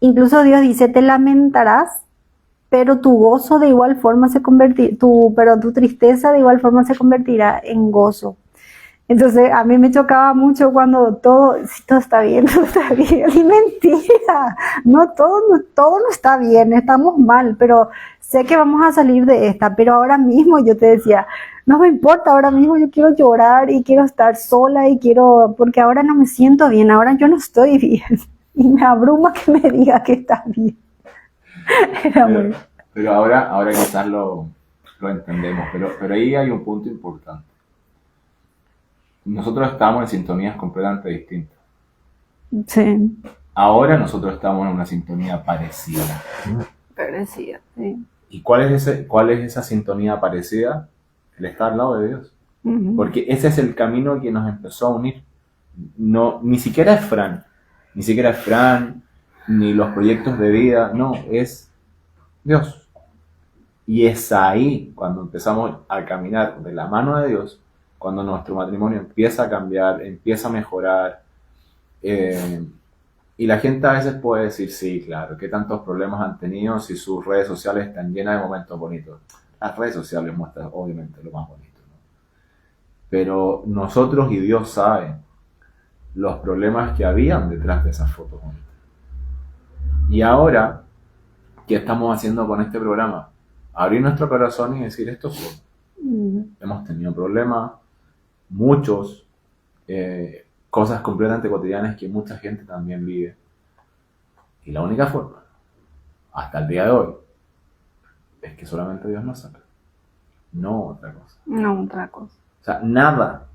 Incluso Dios dice, te lamentarás, pero tu gozo de igual forma se convertirá, pero tu tristeza de igual forma se convertirá en gozo. Entonces a mí me chocaba mucho cuando todo, si todo está bien, todo está bien, y mentira, todo no está bien, estamos mal, pero sé que vamos a salir de esta, pero ahora mismo yo te decía, no me importa, ahora mismo yo quiero llorar y quiero estar sola y quiero, porque ahora no me siento bien, ahora yo no estoy bien, y me abruma que me diga que está bien. Era muy... Pero ahora quizás lo entendemos, pero ahí hay un punto importante. Nosotros estamos en sintonías completamente distintas. Sí. Ahora nosotros estamos en una sintonía parecida. Parecida, sí. ¿Y cuál es esa sintonía parecida? El estar al lado de Dios. Uh-huh. Porque ese es el camino que nos empezó a unir. No, ni siquiera es Fran, ni los proyectos de vida, no, es Dios. Y es ahí cuando empezamos a caminar de la mano de Dios, cuando nuestro matrimonio empieza a cambiar, empieza a mejorar. Y la gente a veces puede decir, sí, claro, ¿qué tantos problemas han tenido si sus redes sociales están llenas de momentos bonitos? Las redes sociales muestran obviamente lo más bonito, ¿no? Pero nosotros y Dios saben los problemas que habían detrás de esas fotos bonitas. Y ahora, ¿qué estamos haciendo con este programa? Abrir nuestro corazón y decir, esto es hemos tenido problemas, muchos, cosas completamente cotidianas que mucha gente también vive. Y la única forma, hasta el día de hoy, es que solamente Dios nos saca. No otra cosa. No otra cosa. O sea, nada,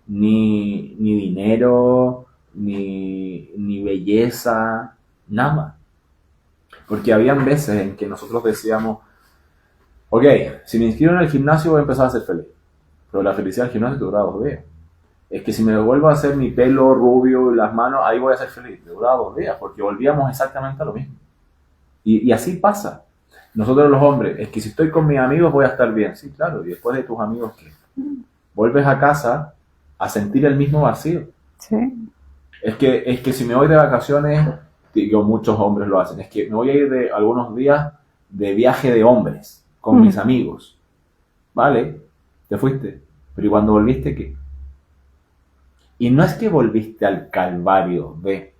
ni dinero, ni belleza, nada. Porque habían veces en que nosotros decíamos, ok, si me inscribo en el gimnasio voy a empezar a ser feliz. Pero la felicidad del gimnasio dura 2 días. Es que si me vuelvo a hacer mi pelo rubio y las manos, ahí voy a ser feliz. Dura 2 días, porque volvíamos exactamente a lo mismo. Y así pasa. Nosotros los hombres, es que si estoy con mis amigos voy a estar bien. Sí, claro, y después de tus amigos, ¿qué? Vuelves a casa a sentir el mismo vacío. Sí. Es que si me voy de vacaciones, digo, muchos hombres lo hacen, es que me voy a ir de algunos días de viaje de hombres con mis amigos. Vale, te fuiste, pero ¿y cuando volviste qué? Y no es que volviste al calvario de,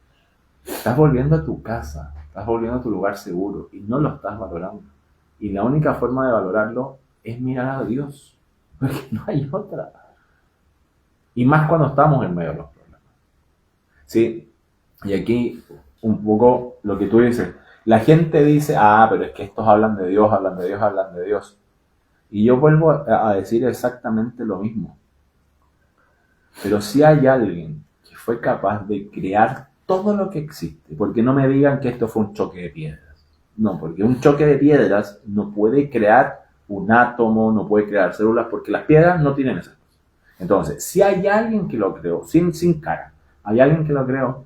estás volviendo a tu casa, estás volviendo a tu lugar seguro y no lo estás valorando. Y la única forma de valorarlo es mirar a Dios, porque no hay otra. Y más cuando estamos en medio de los problemas. Sí, y aquí un poco lo que tú dices, la gente dice, pero es que estos hablan de Dios, hablan de Dios, hablan de Dios. Y yo vuelvo a decir exactamente lo mismo. Pero si hay alguien que fue capaz de crear todo lo que existe, porque no me digan que esto fue un choque de piedras. No, porque un choque de piedras no puede crear un átomo, no puede crear células, porque las piedras no tienen esas cosas. Entonces, si hay alguien que lo creó, sin cara, hay alguien que lo creó,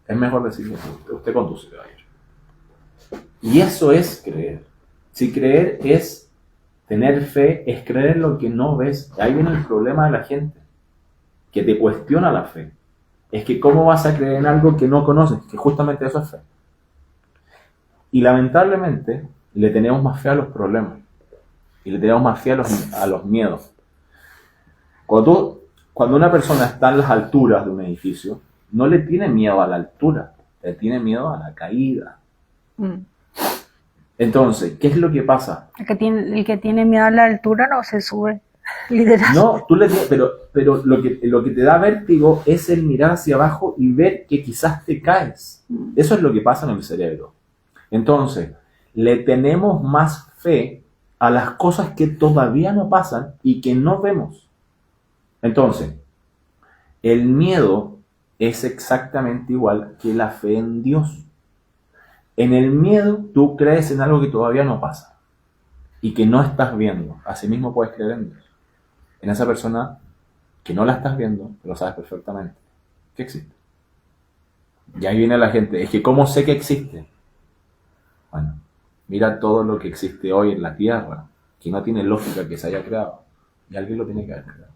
es mejor decirle, usted conduce, caballero. Y eso es creer. Si creer es tener fe, es creer en lo que no ves. Ahí viene el problema de la gente, que te cuestiona la fe. Es que ¿cómo vas a creer en algo que no conoces? Que justamente eso es fe. Y lamentablemente le tenemos más fe a los problemas. Y le tenemos más fe a los miedos. Cuando una persona está en las alturas de un edificio, no le tiene miedo a la altura, le tiene miedo a la caída. Entonces, ¿qué es lo que pasa? El que tiene miedo a la altura no se sube. Literal. No, pero lo que te da vértigo es el mirar hacia abajo y ver que quizás te caes. Eso es lo que pasa en el cerebro. Entonces, le tenemos más fe a las cosas que todavía no pasan y que no vemos. Entonces, el miedo es exactamente igual que la fe en Dios. En el miedo tú crees en algo que todavía no pasa y que no estás viendo. Asimismo puedes creer en Dios. En esa persona que no la estás viendo, pero sabes perfectamente que existe. Y ahí viene la gente, es que ¿cómo sé que existe? Bueno, mira todo lo que existe hoy en la Tierra, que no tiene lógica que se haya creado. Y alguien lo tiene que haber creado.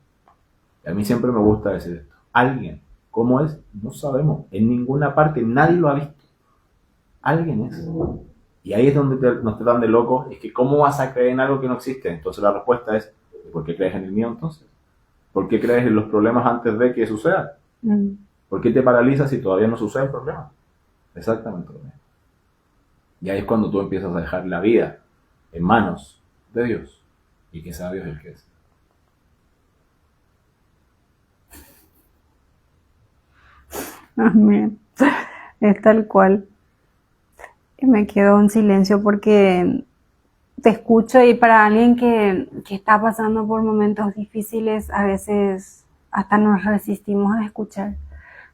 Y a mí siempre me gusta decir esto. Alguien. ¿Cómo es? No sabemos. En ninguna parte nadie lo ha visto. Alguien es. Y ahí es donde nos tratan de locos. Es que ¿cómo vas a creer en algo que no existe? Entonces la respuesta es, ¿por qué crees en el mío entonces? ¿Por qué crees en los problemas antes de que sucedan? ¿Por qué te paralizas si todavía no sucede el problema? Exactamente lo mismo. Y ahí es cuando tú empiezas a dejar la vida en manos de Dios. Y que sea Dios el que es. Amén. Es tal cual. Y me quedo en silencio porque te escucho y para alguien que está pasando por momentos difíciles, a veces hasta nos resistimos a escuchar.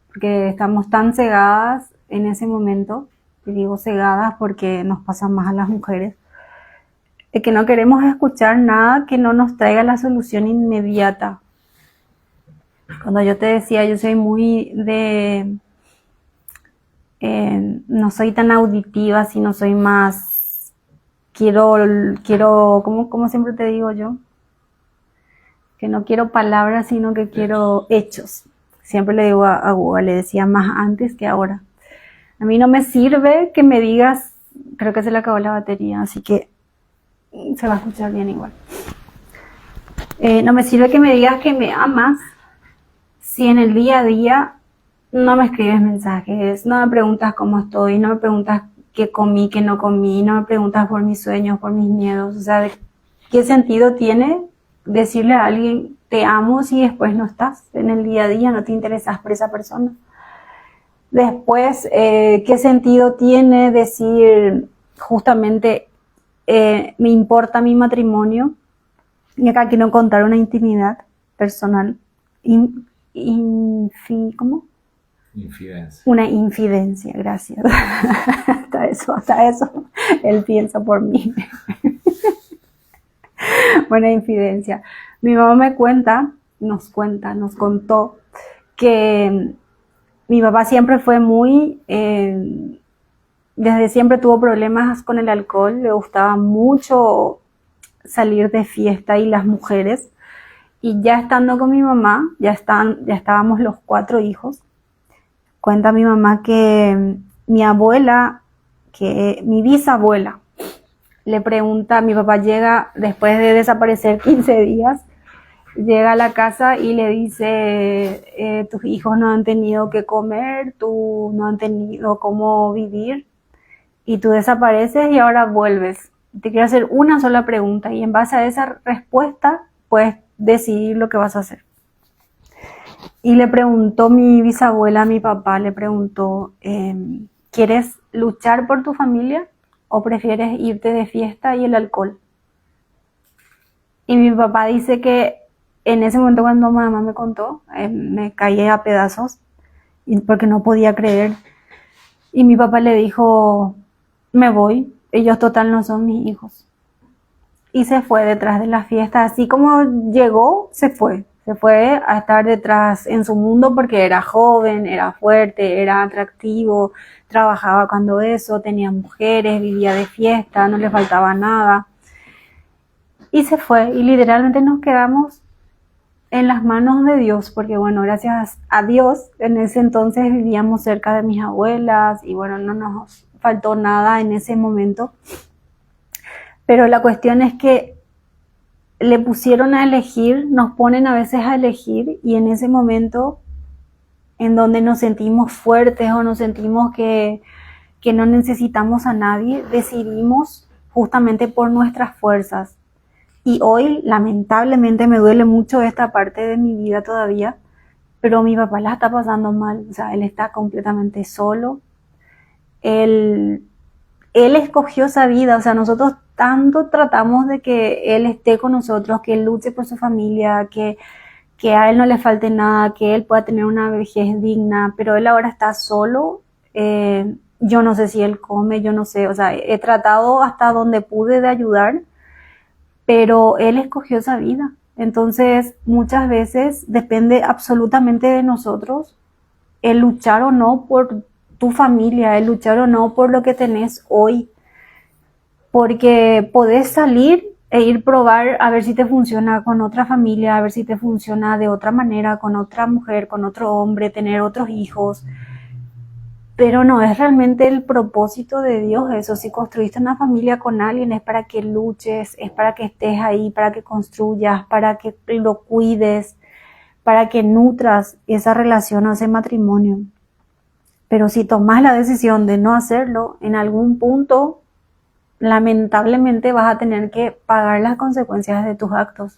Porque estamos tan cegadas en ese momento, y digo cegadas porque nos pasa más a las mujeres, de que no queremos escuchar nada que no nos traiga la solución inmediata. Cuando yo te decía, yo soy muy de... no soy tan auditiva, sino soy más... Quiero, como siempre te digo yo, que no quiero palabras, sino que quiero hechos. Siempre le digo a Guga, le decía más antes que ahora. A mí no me sirve que me digas, creo que se le acabó la batería, así que se va a escuchar bien igual. No me sirve que me digas que me amas si en el día a día no me escribes mensajes, no me preguntas cómo estoy, no me preguntas qué comí, qué no comí, no me preguntas por mis sueños, por mis miedos. O sea, ¿qué sentido tiene decirle a alguien te amo si después no estás en el día a día, no te interesas por esa persona? Después, ¿qué sentido tiene decir justamente me importa mi matrimonio? Y acá quiero contar una intimidad personal. ¿Cómo? Infidencia. Una infidencia, gracias. hasta eso, él piensa por mí. Buena infidencia. Mi mamá nos contó que mi papá siempre fue muy, desde siempre tuvo problemas con el alcohol, le gustaba mucho salir de fiesta y las mujeres. Y ya estando con mi mamá, ya estábamos los 4 hijos. Cuenta mi mamá que mi bisabuela, le pregunta, mi papá llega después de desaparecer 15 días, llega a la casa y le dice, tus hijos no han tenido que comer, tú no han tenido cómo vivir, y tú desapareces y ahora vuelves. Te quiero hacer una sola pregunta y en base a esa respuesta puedes decidir lo que vas a hacer. Y le preguntó mi bisabuela a mi papá, le preguntó, ¿quieres luchar por tu familia o prefieres irte de fiesta y el alcohol? Y mi papá dice que en ese momento cuando mamá me contó, me caí a pedazos porque no podía creer. Y mi papá le dijo, me voy, ellos total no son mis hijos. Y se fue detrás de la fiesta, así como llegó, se fue a estar detrás en su mundo porque era joven, era fuerte, era atractivo, trabajaba cuando eso, tenía mujeres, vivía de fiesta, no le faltaba nada. Y se fue y literalmente nos quedamos en las manos de Dios, porque bueno, gracias a Dios en ese entonces vivíamos cerca de mis abuelas y bueno, no nos faltó nada en ese momento. Pero la cuestión es que le pusieron a elegir, nos ponen a veces a elegir y en ese momento en donde nos sentimos fuertes o nos sentimos que no necesitamos a nadie, decidimos justamente por nuestras fuerzas. Y hoy lamentablemente me duele mucho esta parte de mi vida todavía, pero mi papá la está pasando mal, o sea, él está completamente solo. Él escogió esa vida, o sea, nosotros tanto tratamos de que él esté con nosotros, que él luche por su familia, que a él no le falte nada, que él pueda tener una vejez digna, pero él ahora está solo. Yo no sé si él come, yo no sé, o sea, he tratado hasta donde pude de ayudar, pero él escogió esa vida. Entonces, muchas veces depende absolutamente de nosotros el luchar o no tu familia, el luchar o no por lo que tenés hoy. Porque podés salir e ir probar a ver si te funciona con otra familia, a ver si te funciona de otra manera, con otra mujer, con otro hombre, tener otros hijos. Pero no es realmente el propósito de Dios eso. Si construiste una familia con alguien es para que luches, es para que estés ahí, para que construyas, para que lo cuides, para que nutras esa relación o ese matrimonio. Pero si tomas la decisión de no hacerlo, en algún punto lamentablemente vas a tener que pagar las consecuencias de tus actos.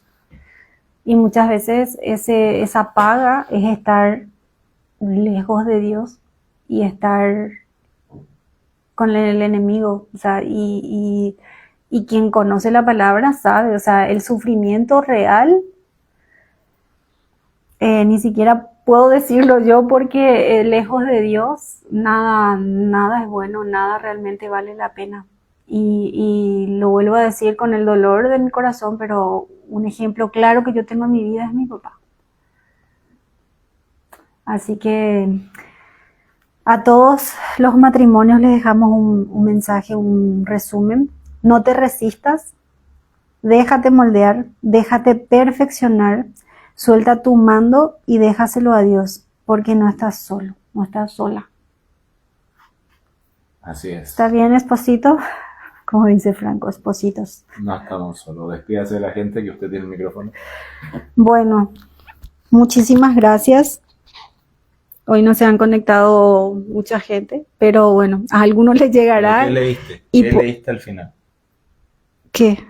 Y muchas veces esa paga es estar lejos de Dios y estar con el enemigo. O sea, y quien conoce la palabra sabe, o sea, el sufrimiento real, ni siquiera puedo decirlo yo porque lejos de Dios nada es bueno, nada realmente vale la pena. Y lo vuelvo a decir con el dolor de mi corazón, pero un ejemplo claro que yo tengo en mi vida es mi papá. Así que a todos los matrimonios les dejamos un mensaje, un resumen. No te resistas, déjate moldear, déjate perfeccionar, suelta tu mando y déjaselo a Dios, porque no estás solo, no estás sola. Así es. ¿Está bien, esposito? Como dice Franco, espositos. No estamos solos. Despídase de la gente que usted tiene el micrófono. Bueno, muchísimas gracias. Hoy no se han conectado mucha gente, pero bueno, a algunos les llegará. ¿Qué leíste? Y ¿Qué leíste al final? ¿Qué?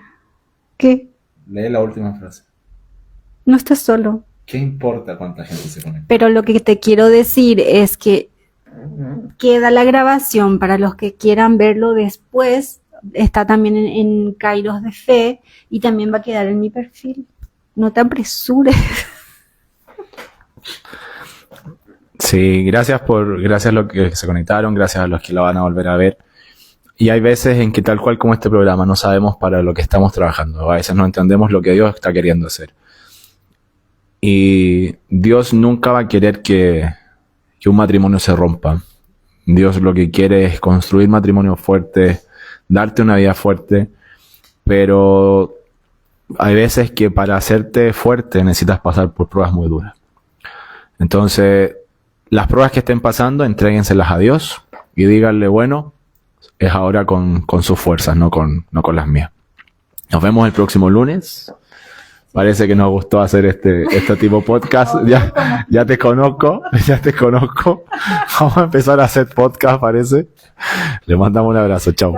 ¿Qué? Lee la última frase. No estás solo. ¿Qué importa cuánta gente se conecta? Pero lo que te quiero decir es que queda la grabación para los que quieran verlo después. Está también en Kairos de Fe y también va a quedar en mi perfil. No te apresures. Sí, gracias a los que se conectaron, gracias a los que lo van a volver a ver. Y hay veces en que tal cual como este programa no sabemos para lo que estamos trabajando. A veces no entendemos lo que Dios está queriendo hacer. Y Dios nunca va a querer que un matrimonio se rompa. Dios lo que quiere es construir matrimonio fuerte, darte una vida fuerte, pero hay veces que para hacerte fuerte necesitas pasar por pruebas muy duras. Entonces, las pruebas que estén pasando, entréguenselas a Dios y díganle, bueno, es ahora con sus fuerzas, no con las mías. Nos vemos el próximo lunes. Parece que nos gustó hacer este tipo de podcast. Ya te conozco. Vamos a empezar a hacer podcast, parece. Le mandamos un abrazo. Chao.